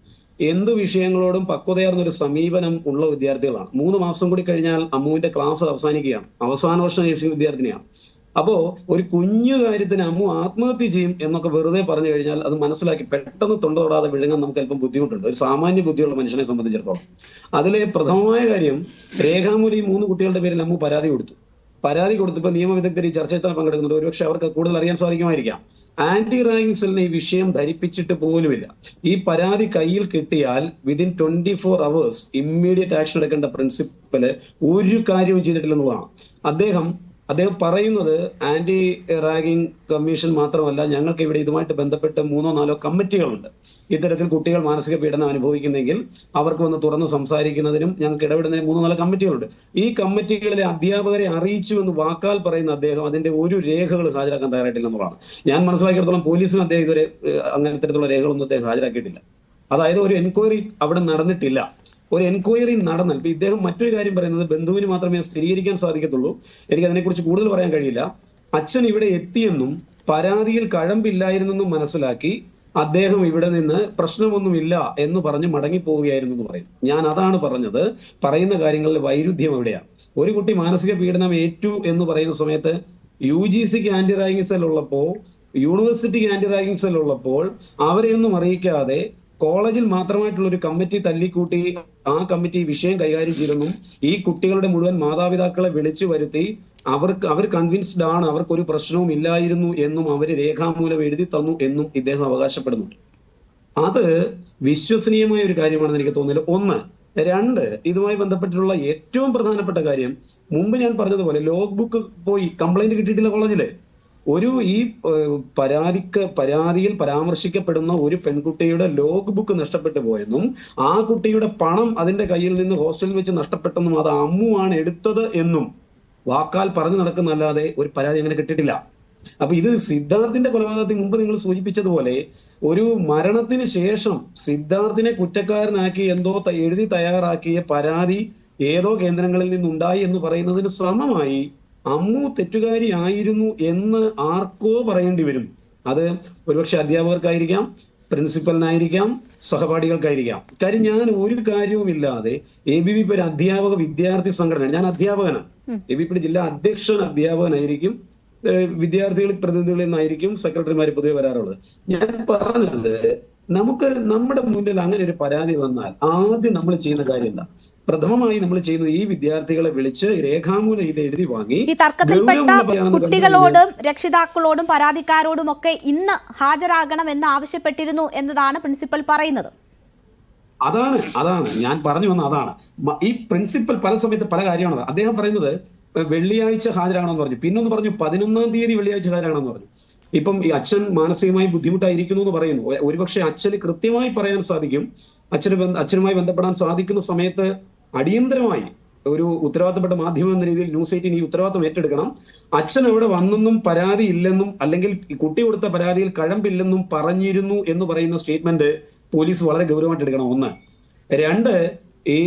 എന്ത് വിഷയങ്ങളോടും പക്വതയാർന്ന ഒരു സമീപനം ഉള്ള വിദ്യാർത്ഥികളാണ്. 3 മാസം കൂടി കഴിഞ്ഞാൽ അമ്മുവിന്റെ ക്ലാസ് അവസാനിക്കുകയാണ്. അവസാന വർഷം നേഴ്സിംഗ് വിദ്യാർത്ഥിനിയാണ്. അപ്പോ ഒരു കുഞ്ഞു കാര്യത്തിന് അമ്മു ആത്മഹത്യ ചെയ്യും എന്നൊക്കെ വെറുതെ പറഞ്ഞു കഴിഞ്ഞാൽ അത് മനസ്സിലാക്കി പെട്ടെന്ന് തൊണ്ട തൊടാതെ വിഴുങ്ങാൻ നമുക്ക് അല്പം ബുദ്ധിമുട്ടുണ്ട്, ഒരു സാമാന്യ ബുദ്ധിയുള്ള മനുഷ്യനെ സംബന്ധിച്ചിടത്തോളം. അതിലെ പ്രഥമമായ കാര്യം, രേഖാമൂലം ഈ 3 കുട്ടികളുടെ പേരിൽ അമ്മു പരാതി കൊടുത്തപ്പോൾ നിയമവിദഗ്ധർ ഈ ചർച്ചയിൽ തന്നെ പങ്കെടുക്കുന്നുണ്ട്. ഒരുപക്ഷെ അവർക്ക് കൂടുതൽ അറിയാൻ സാധിക്കുമായിരിക്കാം. ആന്റി റാഗിംഗ് സെല്ലിനെ ഈ വിഷയം ധരിപ്പിച്ചിട്ട് പോലുമില്ല. ഈ പരാതി കയ്യിൽ കിട്ടിയാൽ വിതിൻ 24 hours ഇമ്മീഡിയറ്റ് ആക്ഷൻ എടുക്കേണ്ട പ്രിൻസിപ്പല് ഒരു കാര്യവും ചെയ്തിട്ടില്ലെന്നുള്ളതാണ്. അദ്ദേഹം പറയുന്നത് ആന്റി റാഗിംഗ് കമ്മീഷൻ മാത്രമല്ല, ഞങ്ങൾക്ക് ഇവിടെ ഇതുമായിട്ട് ബന്ധപ്പെട്ട് 3 or 4 കമ്മിറ്റികളുണ്ട്. ഇത്തരത്തിൽ കുട്ടികൾ മാനസിക പീഡനം അനുഭവിക്കുന്നെങ്കിൽ അവർക്ക് വന്ന് തുറന്ന് സംസാരിക്കുന്നതിനും ഞങ്ങൾക്ക് ഇടപെടുന്നതിനും 3 or 4 കമ്മിറ്റികളുണ്ട്. ഈ കമ്മിറ്റികളിലെ അധ്യാപകരെ അറിയിച്ചു എന്ന് വാക്കാൽ പറയുന്ന അദ്ദേഹം അതിന്റെ ഒരു രേഖകൾ ഹാജരാക്കാൻ തയ്യാറായിട്ടില്ലെന്നുള്ളതാണ്. ഞാൻ മനസ്സിലാക്കിയിടത്തോളം പോലീസിന് അദ്ദേഹം ഇതുവരെ അങ്ങനത്തെ രേഖകളൊന്നും അദ്ദേഹം ഹാജരാക്കിയിട്ടില്ല. അതായത് ഒരു എൻക്വയറി അവിടെ നടന്നിട്ടില്ല. ഒരു എൻക്വയറി നടന്നാൽ ഇപ്പൊ ഇദ്ദേഹം മറ്റൊരു കാര്യം പറയുന്നത് ബന്ധുവിന് മാത്രമേ സ്ഥിരീകരിക്കാൻ സാധിക്കത്തുള്ളൂ. എനിക്ക് അതിനെക്കുറിച്ച് കൂടുതൽ പറയാൻ കഴിയില്ല. അച്ഛൻ ഇവിടെ എത്തിയെന്നും പരാതിയിൽ കഴമ്പില്ലായിരുന്നെന്നും മനസ്സിലാക്കി അദ്ദേഹം ഇവിടെ നിന്ന് പ്രശ്നമൊന്നുമില്ല എന്ന് പറഞ്ഞ് മടങ്ങിപ്പോവുകയായിരുന്നു എന്ന് പറയും. ഞാൻ അതാണ് പറഞ്ഞത്, പറയുന്ന കാര്യങ്ങളിൽ വൈരുദ്ധ്യം എവിടെയാണ്. ഒരു കുട്ടി മാനസിക പീഡനം ഏറ്റു എന്ന് പറയുന്ന സമയത്ത് UGCക്ക് ആന്റി റാഗിംഗ് സെൽ ഉള്ളപ്പോൾ, യൂണിവേഴ്സിറ്റിക്ക് ആന്റി റാഗിംഗ് സെൽ ഉള്ളപ്പോൾ അവരെയൊന്നും അറിയിക്കാതെ കോളേജിൽ മാത്രമായിട്ടുള്ള ഒരു കമ്മിറ്റി തല്ലിക്കൂട്ടി ആ കമ്മിറ്റി വിഷയം കൈകാര്യം ചെയ്തെന്നും ഈ കുട്ടികളുടെ മുഴുവൻ മാതാപിതാക്കളെ വിളിച്ചു വരുത്തി അവർ കൺവിൻസ്ഡ് ആണ്, അവർക്കൊരു പ്രശ്നവും ഇല്ലായിരുന്നു എന്നും അവർ രേഖാമൂലം എഴുതി തന്നു എന്നും ഇദ്ദേഹം അവകാശപ്പെടുന്നുണ്ട്. അത് വിശ്വസനീയമായ ഒരു കാര്യമാണെന്ന് എനിക്ക് തോന്നുന്നില്ല. 1. 2, ഇതുമായി ബന്ധപ്പെട്ടിട്ടുള്ള ഏറ്റവും പ്രധാനപ്പെട്ട കാര്യം, മുമ്പ് ഞാൻ പറഞ്ഞതുപോലെ ലോഗ് ബുക്ക് പോയി കംപ്ലൈന്റ് കിട്ടിയിട്ടില്ല കോളേജില്. ഈ പരാതിയിൽ പരാമർശിക്കപ്പെടുന്ന ഒരു പെൺകുട്ടിയുടെ ലോഗ് ബുക്ക് നഷ്ടപ്പെട്ടു പോയെന്നും ആ കുട്ടിയുടെ പണം അതിന്റെ കയ്യിൽ നിന്ന് ഹോസ്റ്റലിൽ വെച്ച് നഷ്ടപ്പെട്ടെന്നും അത് അമ്മുവാണ് എടുത്തത് എന്നും വാക്കാൽ പറഞ്ഞു നടക്കുന്നല്ലാതെ ഒരു പരാതി അങ്ങനെ കിട്ടിയിട്ടില്ല. അപ്പൊ ഇത് സിദ്ധാർത്ഥിന്റെ കൊലപാതകത്തിന് മുമ്പ് നിങ്ങൾ സൂചിപ്പിച്ചതുപോലെ ഒരു മരണത്തിന് ശേഷം സിദ്ധാർത്ഥിനെ കുറ്റക്കാരനാക്കി എന്തോ എഴുതി തയ്യാറാക്കിയ പരാതി ഏതോ കേന്ദ്രങ്ങളിൽ നിന്നുണ്ടായി എന്ന് പറയുന്നതിന് ശ്രമമായി അമ്മു തെറ്റുകാരി ആയിരുന്നു എന്ന് ആർക്കോ പറയേണ്ടി വരും. അത് ഒരുപക്ഷെ അധ്യാപകർക്കായിരിക്കാം, പ്രിൻസിപ്പലിനായിരിക്കാം, സഹപാഠികൾക്കായിരിക്കാം. കാര്യം ഞാൻ ഒരു കാര്യവുമില്ലാതെ ABVP ഒരു അധ്യാപക വിദ്യാർത്ഥി സംഘടന, ഞാൻ അധ്യാപകനാണ്, ABVP ജില്ലാ അധ്യക്ഷൻ അധ്യാപകനായിരിക്കും, വിദ്യാർത്ഥികൾ പ്രതിനിധികളിൽ നിന്നായിരിക്കും സെക്രട്ടറിമാർ പൊതുവെ വരാറുള്ളത്. ഞാൻ പറഞ്ഞത് നമ്മുടെ മുന്നിൽ അങ്ങനെ ഒരു പരാതി വന്നാൽ ആദ്യം നമ്മൾ ചെയ്യുന്ന കാര്യം എന്താ? പ്രഥമമായി നമ്മൾ ചെയ്യുന്നത് ഈ വിദ്യാർത്ഥികളെ വിളിച്ച് രേഖാമൂലം ഇത് എഴുതി വാങ്ങി ഈ തർക്കത്തിൽപ്പെട്ട കുട്ടികളോടും രക്ഷിതാക്കളോടും പരാതിക്കാരോടും ഒക്കെ ഇന്ന് ഹാജരാകണം എന്ന് ആവശ്യപ്പെട്ടിരുന്നു എന്നതാണ് പ്രിൻസിപ്പൽ പറയുന്നത്. അതാണ് ഞാൻ പറഞ്ഞു വന്ന അതാണ്. ഈ പ്രിൻസിപ്പൽ പല സമയത്ത് പല കാര്യമാണ് അദ്ദേഹം പറയുന്നത്. വെള്ളിയാഴ്ച ഹാജരാകണമെന്ന് പറഞ്ഞു, പിന്നൊന്ന് പറഞ്ഞു 11-ാം തീയതി വെള്ളിയാഴ്ച ഹാജരാകണമെന്ന് പറഞ്ഞു. ഇപ്പം ഈ അച്ഛൻ മാനസികമായി ബുദ്ധിമുട്ടായിരിക്കുന്നു എന്ന് പറയുന്നു. ഒരുപക്ഷെ അച്ഛന് കൃത്യമായി പറയാൻ സാധിക്കും, അച്ഛനുമായി ബന്ധപ്പെടാൻ സാധിക്കുന്ന സമയത്ത് അടിയന്തരമായി ഒരു ഉത്തരവാദിത്തപ്പെട്ട മാധ്യമം എന്ന രീതിയിൽ ന്യൂസ് 18 ഈ ഉത്തരവാദിത്തം ഏറ്റെടുക്കണം. അച്ഛൻ അവിടെ വന്നെന്നും പരാതി ഇല്ലെന്നും അല്ലെങ്കിൽ കുട്ടി കൊടുത്ത പരാതിയിൽ കഴമ്പില്ലെന്നും പറഞ്ഞിരുന്നു എന്ന് പറയുന്ന സ്റ്റേറ്റ്മെന്റ് പോലീസ് വളരെ ഗൗരവമായിട്ട് എടുക്കണം. 1. 2, ഈ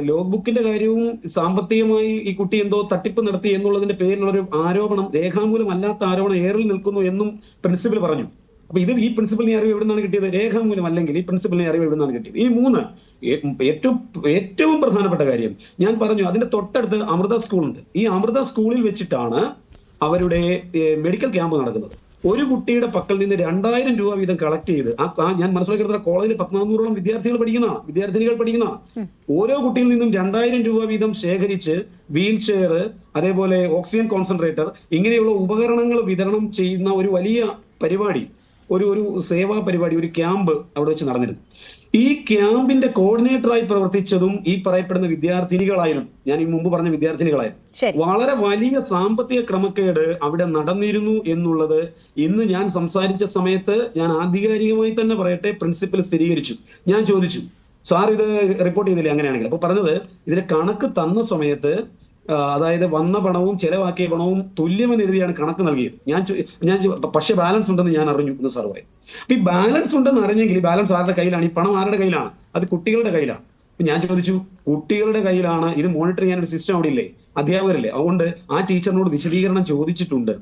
ലോഗ് ബുക്കിന്റെ കാര്യവും സാമ്പത്തികമായി ഈ കുട്ടി എന്തോ തട്ടിപ്പ് നടത്തി എന്നുള്ളതിന്റെ പേരിലുള്ളൊരു ആരോപണം, രേഖാമൂലം അല്ലാത്ത ആരോപണം ഏറിൽ നിൽക്കുന്നു എന്നും പ്രിൻസിപ്പൽ പറഞ്ഞു. അപ്പൊ ഇത് ഈ പ്രിൻസിപ്പലിനെ അറിവ് എവിടെ നിന്നാണ് കിട്ടിയത്? രേഖാമൂലം അല്ലെങ്കിൽ ഈ പ്രിൻസിപ്പലിനെ അറിവ് എവിടെ നിന്നാണ് കിട്ടിയത്? ഈ 3 ഏറ്റവും പ്രധാനപ്പെട്ട കാര്യം ഞാൻ പറഞ്ഞു. അതിന്റെ തൊട്ടടുത്ത് അമൃത സ്കൂളുണ്ട്. ഈ അമൃത സ്കൂളിൽ വെച്ചിട്ടാണ് അവരുടെ മെഡിക്കൽ ക്യാമ്പ് നടക്കുന്നത്. ഒരു കുട്ടിയുടെ പക്കൽ നിന്ന് 2000 രൂപ വീതം കളക്ട് ചെയ്ത് ഞാൻ മനസ്സിലാക്കിയെടുത്ത കോളേജിൽ 1400ഓളം വിദ്യാർത്ഥിനികൾ പഠിക്കുന്നതാണ്. ഓരോ കുട്ടിയിൽ നിന്നും 2000 രൂപ വീതം ശേഖരിച്ച് വീൽ ചെയർ, അതേപോലെ ഓക്സിജൻ കോൺസെൻട്രേറ്റർ, ഇങ്ങനെയുള്ള ഉപകരണങ്ങൾ വിതരണം ചെയ്യുന്ന ഒരു വലിയ പരിപാടി, ഒരു സേവാ പരിപാടി, ഒരു ക്യാമ്പ് അവിടെ വെച്ച് നടന്നിരുന്നു. ഈ ക്യാമ്പിന്റെ കോർഡിനേറ്ററായി പ്രവർത്തിച്ചതും ഈ പറയപ്പെടുന്ന വിദ്യാർത്ഥിനികളായിരുന്നു. ഞാൻ ഈ മുമ്പ് പറഞ്ഞ വിദ്യാർത്ഥിനികളായിരുന്നു. വളരെ വലിയ സാമ്പത്തിക ക്രമക്കേട് അവിടെ നടന്നിരുന്നു എന്നുള്ളത് ഇന്ന് ഞാൻ സംസാരിച്ച സമയത്ത് ഞാൻ ആധികാരികമായി തന്നെ പറയട്ടെ, പ്രിൻസിപ്പൽ സ്ഥിരീകരിച്ചു. ഞാൻ ചോദിച്ചു, സാർ ഇത് റിപ്പോർട്ട് ചെയ്തില്ലേ അങ്ങനെയാണെങ്കിൽ? അപ്പൊ പറഞ്ഞത് ഇതിന്റെ കണക്ക് തന്ന സമയത്ത് അതായത് വന്ന പണവും ചെലവാക്കിയ പണവും തുല്യമെന്ന് എഴുതിയാണ് കണക്ക് നൽകിയത്. ഞാൻ പക്ഷെ ബാലൻസ് ഉണ്ടെന്ന് ഞാൻ അറിഞ്ഞു എന്ന് സാർ പറയും. അപ്പൊ ഈ ബാലൻസ് ഉണ്ടെന്ന് അറിഞ്ഞെങ്കിൽ ബാലൻസ് ആരുടെ കയ്യിലാണ്? ഈ പണം ആരുടെ കയ്യിലാണ്? അത് കുട്ടികളുടെ കയ്യിലാണ്. ഞാൻ ചോദിച്ചു, കുട്ടികളുടെ കയ്യിലാണ്, ഇത് മോണിറ്റർ ചെയ്യാൻ ഒരു സിസ്റ്റം അവിടെ ഇല്ലേ? അധ്യാപകരില്ലേ? അതുകൊണ്ട് ആ ടീച്ചറിനോട് വിശദീകരണം ചോദിച്ചിട്ടുണ്ട്.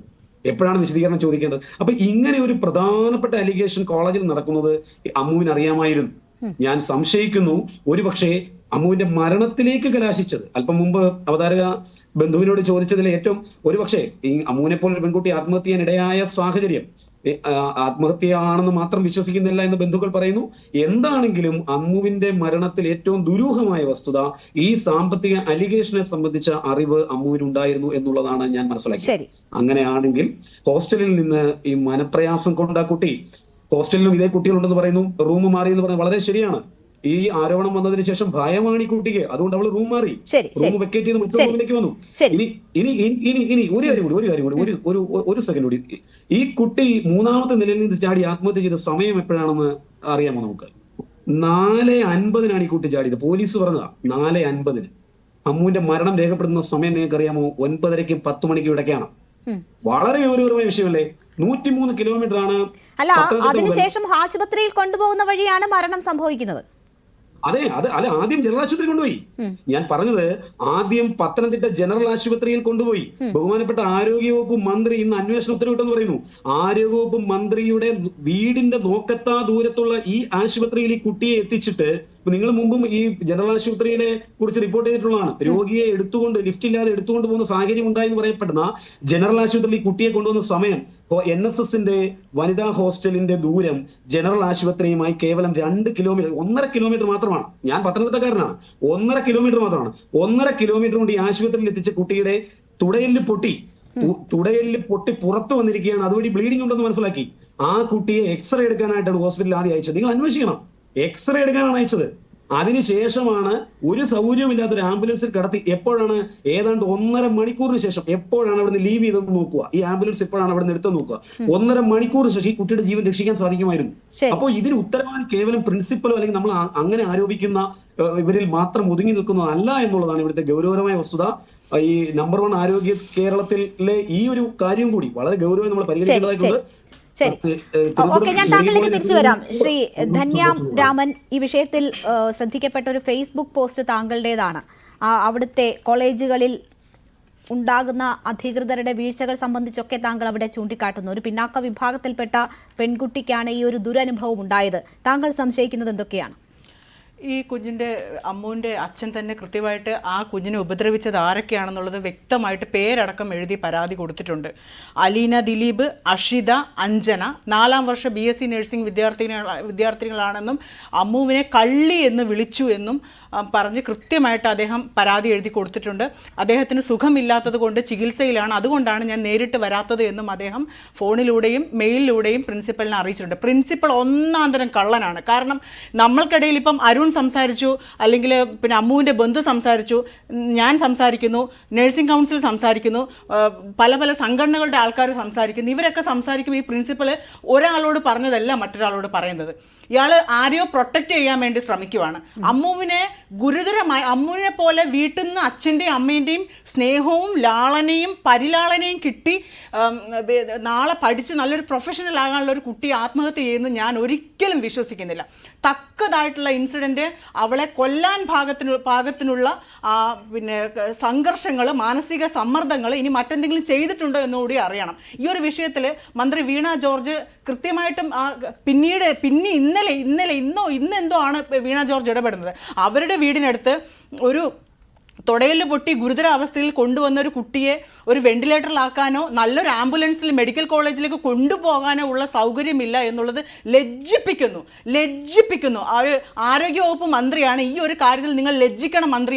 എപ്പോഴാണ് വിശദീകരണം ചോദിക്കേണ്ടത്? അപ്പൊ ഇങ്ങനെ ഒരു പ്രധാനപ്പെട്ട അലിഗേഷൻ കോളേജിൽ നടക്കുന്നത് അമ്മുവിന് അറിയാമായിരുന്നു. ഞാൻ സംശയിക്കുന്നു ഒരുപക്ഷെ അമ്മുവിന്റെ മരണത്തിലേക്ക് കലാശിച്ചത്, അല്പം മുമ്പ് അവതാരക ബന്ധുവിനോട് ചോദിച്ചതിൽ ഏറ്റവും ഒരുപക്ഷെ ഈ അമ്മുവിനെ പോലെ പെൺകുട്ടി ആത്മഹത്യ ചെയ്യാൻ ഇടയായ സാഹചര്യം ആത്മഹത്യയാണെന്ന് മാത്രം വിശ്വസിക്കുന്നില്ല എന്ന് ബന്ധുക്കൾ പറയുന്നു. എന്താണെങ്കിലും അമ്മുവിന്റെ മരണത്തിൽ ഏറ്റവും ദുരൂഹമായ വസ്തുത ഈ സാമ്പത്തിക അലിഗേഷനെ സംബന്ധിച്ച അറിവ് അമ്മുവിനുണ്ടായിരുന്നു എന്നുള്ളതാണ് ഞാൻ മനസ്സിലാക്കിയത്. അങ്ങനെയാണെങ്കിൽ ഹോസ്റ്റലിൽ നിന്ന് ഈ മനപ്രയാസം കൊണ്ട് ആ കുട്ടി, ഹോസ്റ്റലിലും ഇതേ കുട്ടികളുണ്ടെന്ന് പറയുന്നു, റൂം മാറി എന്ന് പറയുന്നത് വളരെ ശരിയാണ്. ഈ ആരോപണം വന്നതിന് ശേഷം ഭയമാണ് ഈ കുട്ടിക്ക്, അതുകൊണ്ട് അവൾ റൂം മാറി, റൂം വെക്കേറ്റ് ചെയ്ത് മറ്റൊരു റൂമിലേക്ക് വന്നു. ഇനി ഒരു കാര്യം കൂടി ഒരു സെക്കൻഡ് കൂടി. ഈ കുട്ടി 3ാമത്തെ നിലയിൽ നിന്ന് ചാടി ആത്മഹത്യ ചെയ്ത സമയം എപ്പോഴാണെന്ന് അറിയാമോ നമുക്ക്? 4:50 ഈ കുട്ടി ചാടിയത്. പോലീസ് പറഞ്ഞതാ 4:50. അമ്മുവിന്റെ മരണം രേഖപ്പെടുത്തുന്ന സമയം നിങ്ങൾക്ക് അറിയാമോ? 9:30-ക്കും 10 മണിക്കും ഇടയ്ക്കാണ്. വളരെ ഗൗരവമായ വിഷയമല്ലേ? 103 കിലോമീറ്റർ ആണ്. അല്ല, അതിനുശേഷം ആശുപത്രിയിൽ കൊണ്ടുപോകുന്ന വഴിയാണ് മരണം സംഭവിക്കുന്നത്. അതെ, അല്ല, ആദ്യം ജനറൽ ആശുപത്രി കൊണ്ടുപോയി. ഞാൻ പറഞ്ഞത് ആദ്യം പത്തനംതിട്ട ജനറൽ ആശുപത്രിയിൽ കൊണ്ടുപോയി. ബഹുമാനപ്പെട്ട ആരോഗ്യവകുപ്പ് മന്ത്രി ഇന്ന് അന്വേഷണ ഉത്തരവിട്ടെന്ന് പറയുന്നു. ആരോഗ്യവകുപ്പ് മന്ത്രിയുടെ വീടിന്റെ നോക്കത്താ ദൂരത്തുള്ള ഈ ആശുപത്രിയിൽ ഈ കുട്ടിയെ എത്തിച്ചിട്ട്, നിങ്ങൾ മുമ്പും ഈ ജനറൽ ആശുപത്രിയെ കുറിച്ച് റിപ്പോർട്ട് ചെയ്തിട്ടുള്ളതാണ്. രോഗിയെ ലിഫ്റ്റ് ഇല്ലാതെ എടുത്തുകൊണ്ട് പോകുന്ന സാഹചര്യം ഉണ്ടായെന്ന് പറയപ്പെടുന്ന ജനറൽ ആശുപത്രിയിൽ കുട്ടിയെ കൊണ്ടുവന്ന സമയം NSSന്റെ വനിതാ ഹോസ്റ്റലിന്റെ ദൂരം ജനറൽ ആശുപത്രിയുമായി കേവലം 2 കിലോമീറ്റർ, 1.5 കിലോമീറ്റർ മാത്രമാണ്. ഞാൻ പത്തനംതിട്ടക്കാരനാണ്. 1.5 കിലോമീറ്റർ മാത്രമാണ്. 1.5 കിലോമീറ്റർ കൊണ്ട് ഈ ആശുപത്രിയിൽ എത്തിച്ച കുട്ടിയുടെ തുടയെല്ല് പൊട്ടി പുറത്തു വന്നിരിക്കുകയാണ്. അതുവഴി ബ്ലീഡിംഗ് ഉണ്ടെന്ന് മനസ്സിലാക്കി ആ കുട്ടിയെ എക്സ്റേ എടുക്കാനായിട്ടാണ് ഹോസ്പിറ്റലിൽ ആദ്യം അയച്ചത്. നിങ്ങൾ അന്വേഷിക്കണം, എക്സ്റേ എടുക്കാനാണ് അയച്ചത്. അതിനുശേഷമാണ് ഒരു സൗകര്യമില്ലാത്തൊരു ആംബുലൻസിൽ കടത്തി. എപ്പോഴാണ്? ഏതാണ്ട് 1.5 മണിക്കൂറിന് ശേഷം. എപ്പോഴാണ് അവിടുന്ന് ലീവ് ചെയ്തെന്ന് നോക്കുക. ഈ ആംബുലൻസ് എപ്പോഴാണ് അവിടെ നിന്ന് എടുത്തെന്ന് നോക്കുക. 1.5 മണിക്കൂറിന് ശേഷം ഈ കുട്ടിയുടെ ജീവൻ രക്ഷിക്കാൻ സാധിക്കുമായിരുന്നു. അപ്പോൾ ഇതിന് ഉത്തരവാദി കേവലം പ്രിൻസിപ്പലോ അല്ലെങ്കിൽ നമ്മൾ അങ്ങനെ ആരോപിക്കുന്ന ഇവരിൽ മാത്രം ഒതുങ്ങി നിൽക്കുന്നതല്ല എന്നുള്ളതാണ് ഇവിടുത്തെ ഗൗരവമായ വസ്തുത. ഈ നമ്പർ 1 ആരോഗ്യ കേരളത്തിലെ ഈ ഒരു കാര്യം കൂടി വളരെ ഗൗരവമായി നമ്മൾ പരിഗണിക്കേണ്ടതായിട്ടുണ്ട്. ശരി, ഓക്കെ, ഞാൻ താങ്കളിലേക്ക് തിരിച്ചു വരാം. ശ്രീ ധന്യാം രാമൻ, ഈ വിഷയത്തിൽ ശ്രദ്ധിക്കപ്പെട്ട ഒരു ഫേസ്ബുക്ക് പോസ്റ്റ് താങ്കളുടേതാണ്. അവിടുത്തെ കോളേജുകളിൽ ഉണ്ടാകുന്ന അധികൃതരുടെ വീഴ്ചകൾ സംബന്ധിച്ചൊക്കെ താങ്കൾ അവിടെ ചൂണ്ടിക്കാട്ടുന്നു. ഒരു പിന്നാക്ക വിഭാഗത്തിൽപ്പെട്ട പെൺകുട്ടിക്കാണ് ഈ ഒരു ദുരനുഭവം ഉണ്ടായത്. താങ്കൾ സംശയിക്കുന്നത് എന്തൊക്കെയാണ്? ഈ കുഞ്ഞിൻ്റെ അമ്മുവിൻ്റെ അച്ഛൻ തന്നെ കൃത്യമായിട്ട് ആ കുഞ്ഞിനെ ഉപദ്രവിച്ചത് ആരൊക്കെയാണെന്നുള്ളത് വ്യക്തമായിട്ട് പേരടക്കം എഴുതി പരാതി കൊടുത്തിട്ടുണ്ട്. അലീന ദിലീപ്, അഷിത, അഞ്ജന 4ാം വർഷ BSc നഴ്സിംഗ് വിദ്യാർത്ഥിനികളാണെന്നും അമ്മുവിനെ കള്ളി എന്ന് വിളിച്ചു എന്നും പറഞ്ഞ് കൃത്യമായിട്ട് അദ്ദേഹം പരാതി എഴുതി കൊടുത്തിട്ടുണ്ട്. അദ്ദേഹത്തിന് സുഖമില്ലാത്തത് കൊണ്ട് ചികിത്സയിലാണ്, അതുകൊണ്ടാണ് ഞാൻ നേരിട്ട് വരാത്തത് എന്നും അദ്ദേഹം ഫോണിലൂടെയും മെയിലിലൂടെയും പ്രിൻസിപ്പലിനെ അറിയിച്ചിട്ടുണ്ട്. പ്രിൻസിപ്പൽ ഒന്നാന്തരം കള്ളനാണ്. കാരണം നമ്മൾക്കിടയിൽ ഇപ്പം അരുൺ സംസാരിച്ചു, അല്ലെങ്കിൽ പിന്നെ അമ്മുവിൻ്റെ ബന്ധു സംസാരിച്ചു, ഞാൻ സംസാരിക്കുന്നു, നഴ്സിംഗ് കൗൺസിൽ സംസാരിക്കുന്നു, പല സംഘടനകളുടെ ആൾക്കാർ സംസാരിക്കുന്നു. ഇവരൊക്കെ സംസാരിക്കുമ്പോൾ ഈ പ്രിൻസിപ്പൽ ഒരാളോട് പറഞ്ഞതല്ല മറ്റൊരാളോട് പറയുന്നത്. ഇയാൾ ആരെയോ പ്രൊട്ടക്റ്റ് ചെയ്യാൻ വേണ്ടി ശ്രമിക്കുവാണ്. അമ്മുവിനെ ഗുരുതരമായി, അമ്മുവിനെ പോലെ വീട്ടിൽ നിന്ന് അച്ഛൻ്റെയും അമ്മേൻ്റെയും സ്നേഹവും ലാളനയും പരിലാളനയും കിട്ടി നാളെ പഠിച്ച് നല്ലൊരു പ്രൊഫഷണൽ ആകാനുള്ള ഒരു കുട്ടി ആത്മഹത്യ ചെയ്യുന്നു ഞാൻ ഒരിക്കലും വിശ്വസിക്കുന്നില്ല. തക്കതായിട്ടുള്ള ഇൻസിഡൻറ്റ്, അവളെ കൊല്ലാൻ പാകത്തിനുള്ള പിന്നെ സംഘർഷങ്ങൾ, മാനസിക സമ്മർദ്ദങ്ങൾ ഇനി മറ്റെന്തെങ്കിലും ചെയ്തിട്ടുണ്ടോ എന്നുകൂടി അറിയണം. ഈ ഒരു വിഷയത്തിൽ മന്ത്രി വീണ ജോർജ് കൃത്യമായിട്ടും ഇന്നെന്തോ ആണ് വീണ ജോർജ് ഇടപെടുന്നത്. അവരുടെ വീടിനടുത്ത് ഒരു തുടയെല്ല് പൊട്ടി ഗുരുതരാവസ്ഥയിൽ കൊണ്ടുവന്ന ഒരു കുട്ടിയെ ഒരു വെന്റിലേറ്ററിലാക്കാനോ നല്ലൊരു ആംബുലൻസിൽ മെഡിക്കൽ കോളേജിലേക്ക് കൊണ്ടുപോകാനോ ഉള്ള സൗകര്യമില്ല എന്നുള്ളത് ലജ്ജിപ്പിക്കുന്നു. ആരോഗ്യവകുപ്പ് മന്ത്രിയാണ്. ഈ ഒരു കാര്യത്തിൽ നിങ്ങൾ ലജ്ജിക്കണം മന്ത്രി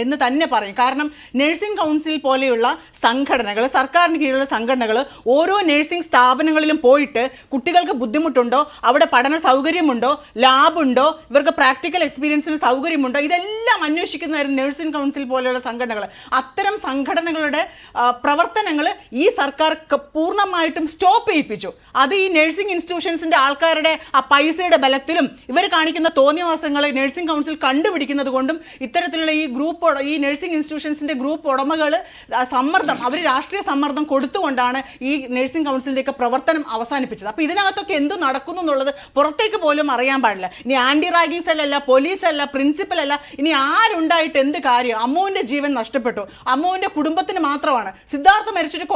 എന്ന് തന്നെ പറയും. കാരണം നഴ്സിംഗ് കൗൺസിൽ പോലെയുള്ള സംഘടനകൾ, സർക്കാരിന് കീഴിലുള്ള സംഘടനകൾ ഓരോ നഴ്സിംഗ് സ്ഥാപനങ്ങളിലും പോയിട്ട് കുട്ടികൾക്ക് ബുദ്ധിമുട്ടുണ്ടോ, അവിടെ പഠന സൗകര്യമുണ്ടോ, ലാബുണ്ടോ, ഇവർക്ക് പ്രാക്ടിക്കൽ എക്സ്പീരിയൻസിന് സൗകര്യമുണ്ടോ, ഇതെല്ലാം അന്വേഷിക്കുന്നതായിരുന്നു നഴ്സിംഗ് കൗൺസിൽ പോലെയുള്ള സംഘടനകൾ. അത്തരം സംഘടനകളുടെ പ്രവർത്തനങ്ങൾ ഈ സർക്കാർ പൂർണ്ണമായിട്ടും സ്റ്റോപ്പ് ചെയ്യിപ്പിച്ചു. അത് ഈ നഴ്സിംഗ് ഇൻസ്റ്റിറ്റ്യൂഷൻസിന്റെ ആൾക്കാരുടെ ആ പൈസയുടെ ബലത്തിലും ഇവർ കാണിക്കുന്ന തോന്നിയവാസങ്ങൾ നഴ്സിംഗ് കൗൺസിൽ കണ്ടുപിടിക്കുന്നത് കൊണ്ടും ഇത്തരത്തിലുള്ള ഈ നഴ്സിംഗ് ഇൻസ്റ്റിറ്റ്യൂഷൻസിന്റെ ഗ്രൂപ്പ് ഉടമകൾ സമ്മർദ്ദം, അവർ രാഷ്ട്രീയ സമ്മർദ്ദം കൊടുത്തുകൊണ്ടാണ് ഈ നഴ്സിംഗ് കൗൺസിലിന്റെയൊക്കെ പ്രവർത്തനം അവസാനിപ്പിച്ചത്. അപ്പോൾ ഇതിനകത്തൊക്കെ എന്ത് നടക്കുന്നു എന്നുള്ളത് പുറത്തേക്ക് പോലും അറിയാൻ പാടില്ല. ഇനി ആന്റി റാഗിംഗ് സെല്ലല്ല, പോലീസല്ല, പ്രിൻസിപ്പൽ അല്ല, ഇനി ആരുണ്ടായിട്ട് എന്ത് കാര്യം? അമ്മുവിന്റെ ജീവൻ നഷ്ടപ്പെട്ടു, അമ്മുവിന്റെ കുടുംബത്തിന് മാത്രമാണ്. സിദ്ധാർത്ഥ മരിച്ചിട്ട്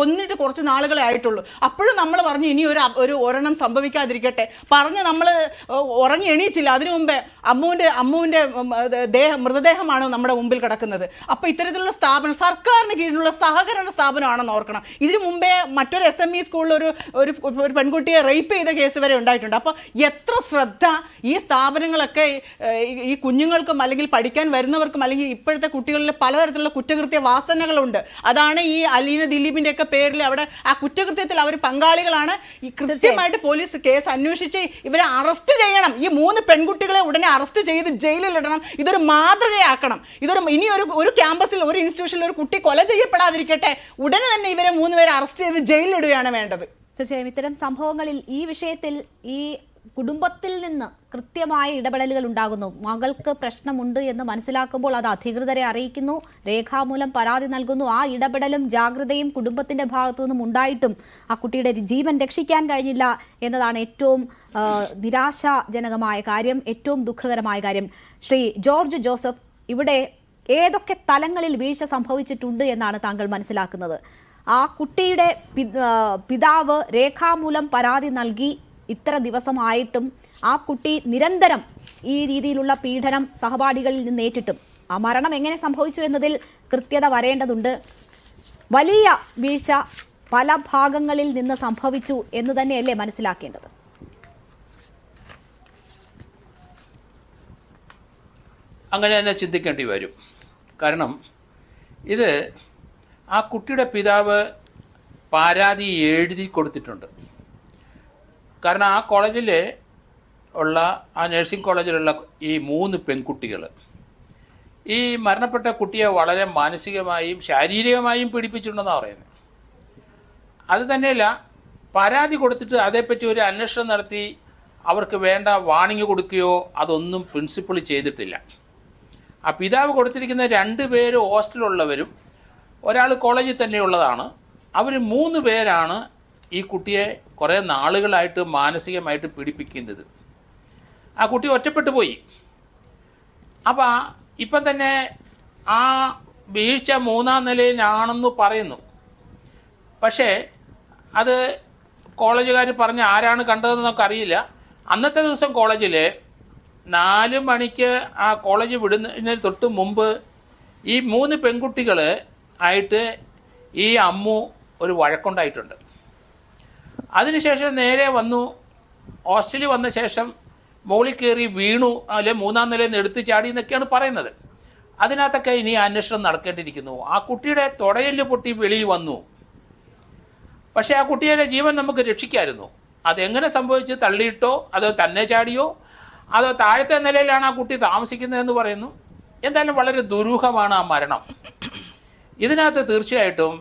കൊന്നിട്ട് കുറച്ച് നാളുകളെ ആയിട്ടുള്ളൂ. അപ്പോഴും നമ്മൾ പറഞ്ഞു ഇനി ഒരു ഒരെണ്ണം സംഭവിക്കാതിരിക്കട്ടെ പറഞ്ഞ് നമ്മൾ ഉറങ്ങി എണീച്ചില്ല. അതിനു മുമ്പേ അമ്മുവിന്റെ മൃതദേഹമാണ് നമ്മുടെ മുമ്പിൽ കിടക്കുന്നത്. അപ്പോൾ ഇത്തരത്തിലുള്ള സ്ഥാപനം സർക്കാരിന് കീഴിലുള്ള സഹകരണ സ്ഥാപനമാണെന്ന് ഓർക്കണം. ഇതിനു മുമ്പേ മറ്റൊരു SME സ്കൂളിൽ ഒരു പെൺകുട്ടിയെ റേപ്പ് ചെയ്ത കേസ് വരെ ഉണ്ടായിട്ടുണ്ട്. അപ്പോൾ എത്ര ശ്രദ്ധ ഈ സ്ഥാപനങ്ങളൊക്കെ ഈ കുഞ്ഞുങ്ങൾക്കും അല്ലെങ്കിൽ പഠിക്കാൻ വരുന്നവർക്കും അല്ലെങ്കിൽ ഇപ്പോഴത്തെ കുട്ടികളിൽ പലതരത്തിലുള്ള കുറ്റകൃത്യ വാസനകളുണ്ട്. അതാണ് ഈ അലീന ദിലീപിന്റെ ഒക്കെ പേരിൽ അവിടെ ആ കുറ്റകൃത്യത്തിൽ അവർ പങ്കാളികളാണ്. ഈ കൃത്യമായിട്ട് പോലീസ് കേസ് അന്വേഷിച്ച് ഇവരെ അറസ്റ്റ് ചെയ്യണം. ഈ 3 പെൺകുട്ടികളെ ഉടനെ അറസ്റ്റ് ചെയ്ത് ജയിലിൽ ഇടണം. ഇതൊരു മാതൃകയാക്കണം. ഇനി ഒരു ക്യാമ്പസിൽ ഒരു ഇൻസ്റ്റിറ്റ്യൂഷനിൽ ഒരു കുട്ടി കൊല ചെയ്യപ്പെടാതിരിക്കട്ടെ, ഉടനെ തന്നെ ഇവരെ 3 പേരെ അറസ്റ്റ് ചെയ്ത് ജയിലിലിടുകയാണ് വേണ്ടത്. തീർച്ചയായും ഇത്തരം സംഭവങ്ങളിൽ ഈ വിഷയത്തിൽ ഈ കുടുംബത്തിൽ നിന്ന് കൃത്യമായ ഇടപെടലുകൾ ഉണ്ടാകുന്നു. മകൾക്ക് പ്രശ്നമുണ്ട് എന്ന് മനസ്സിലാക്കുമ്പോൾ അത് അധികൃതരെ അറിയിക്കുന്നു, രേഖാമൂലം പരാതി നൽകുന്നു. ആ ഇടപെടലും ജാഗ്രതയും കുടുംബത്തിന്റെ ഭാഗത്തു നിന്നും ഉണ്ടായിട്ടും ആ കുട്ടിയുടെ ജീവൻ രക്ഷിക്കാൻ കഴിഞ്ഞില്ല എന്നതാണ് ഏറ്റവും നിരാശാജനകമായ കാര്യം, ഏറ്റവും ദുഃഖകരമായ കാര്യം. ശ്രീ ജോർജ് ജോസഫ്, ഇവിടെ ഏതൊക്കെ തലങ്ങളിൽ വീഴ്ച സംഭവിച്ചിട്ടുണ്ട് എന്നാണ് താങ്കൾ മനസ്സിലാക്കുന്നത്? ആ കുട്ടിയുടെ പിതാവ് രേഖാമൂലം പരാതി നൽകി ഇത്ര ദിവസമായിട്ടും ആ കുട്ടി നിരന്തരം ഈ രീതിയിലുള്ള പീഡനം സഹപാഠികളിൽ നിന്ന് ഏറ്റിട്ടും ആ മരണം എങ്ങനെ സംഭവിച്ചു എന്നതിൽ കൃത്യത വരേണ്ടതുണ്ട്. വലിയ വീഴ്ച പല ഭാഗങ്ങളിൽ നിന്ന് സംഭവിച്ചു എന്ന് തന്നെയല്ലേ മനസ്സിലാക്കേണ്ടത്? അങ്ങനെ തന്നെ ചിന്തിക്കേണ്ടി വരും. കാരണം ഇത് ആ കുട്ടിയുടെ പിതാവ് പരാതി എഴുതി കൊടുത്തിട്ടുണ്ട്. കാരണം ആ കോളേജിൽ ഉള്ള ആ നഴ്സിംഗ് കോളേജിലുള്ള ഈ 3 പെൺകുട്ടികൾ ഈ മരണപ്പെട്ട കുട്ടിയെ വളരെ മാനസികമായും ശാരീരികമായും പീഡിപ്പിച്ചിട്ടുണ്ടെന്നാണ് പറയുന്നത്. അത് തന്നെയല്ല, പരാതി കൊടുത്തിട്ട് അതേപ്പറ്റി ഒരു അന്വേഷണം നടത്തി അവർക്ക് വേണ്ട വാണിംഗ് കൊടുക്കുകയോ അതൊന്നും പ്രിൻസിപ്പൾ ചെയ്തിട്ടില്ല. ആ പിതാവ് കൊടുത്തിരിക്കുന്ന 2 പേര് ഹോസ്റ്റലുള്ളവരും ഒരാൾ കോളേജിൽ തന്നെയുള്ളതാണ്. അവർ 3 പേരാണ് ഈ കുട്ടിയെ കുറേ നാളുകളായിട്ട് മാനസികമായിട്ട് പീഡിപ്പിക്കുന്നത്. ആ കുട്ടി ഒറ്റപ്പെട്ടു പോയി. അപ്പോൾ ഇപ്പം തന്നെ ആ വീഴ്ച 3-ാം നിലയിലാണെന്ന് പറയുന്നു. പക്ഷേ അത് കോളേജുകാർ പറഞ്ഞ് ആരാണ് കണ്ടതെന്ന് നമുക്കറിയില്ല. അന്നത്തെ ദിവസം കോളേജിൽ 4 മണിക്ക് ആ കോളേജ് വിടുന്നതിന് തൊട്ട് മുമ്പ് ഈ 3 പെൺകുട്ടികൾ ആയിട്ട് ഈ അമ്മു ഒരു വഴക്കുണ്ടായിട്ടുണ്ട്. അതിനുശേഷം നേരെ വന്നു, ഹോസ്റ്റലിൽ വന്ന ശേഷം മോളിൽ കയറി വീണു, അല്ലെ 3-ാം നിലയിൽ നിന്ന് എടുത്തു ചാടി എന്നൊക്കെയാണ് പറയുന്നത്. അതിനകത്തൊക്കെ ഇനി അന്വേഷണം നടക്കേണ്ടിയിരിക്കുന്നു. ആ കുട്ടിയുടെ തുടയെല്ല് പൊട്ടി വെളിയിൽ വന്നു. പക്ഷേ ആ കുട്ടിയുടെ ജീവൻ നമുക്ക് രക്ഷിക്കാമായിരുന്നു. അതെങ്ങനെ സംഭവിച്ചു? തള്ളിയിട്ടോ അതോ തന്നെ ചാടിയോ അതോ താഴത്തെ നിലയിലാണ് ആ കുട്ടി താമസിക്കുന്നതെന്ന് പറയുന്നു. എന്തായാലും വളരെ ദുരൂഹമാണ് ആ മരണം. ഇതിനകത്ത് തീർച്ചയായിട്ടും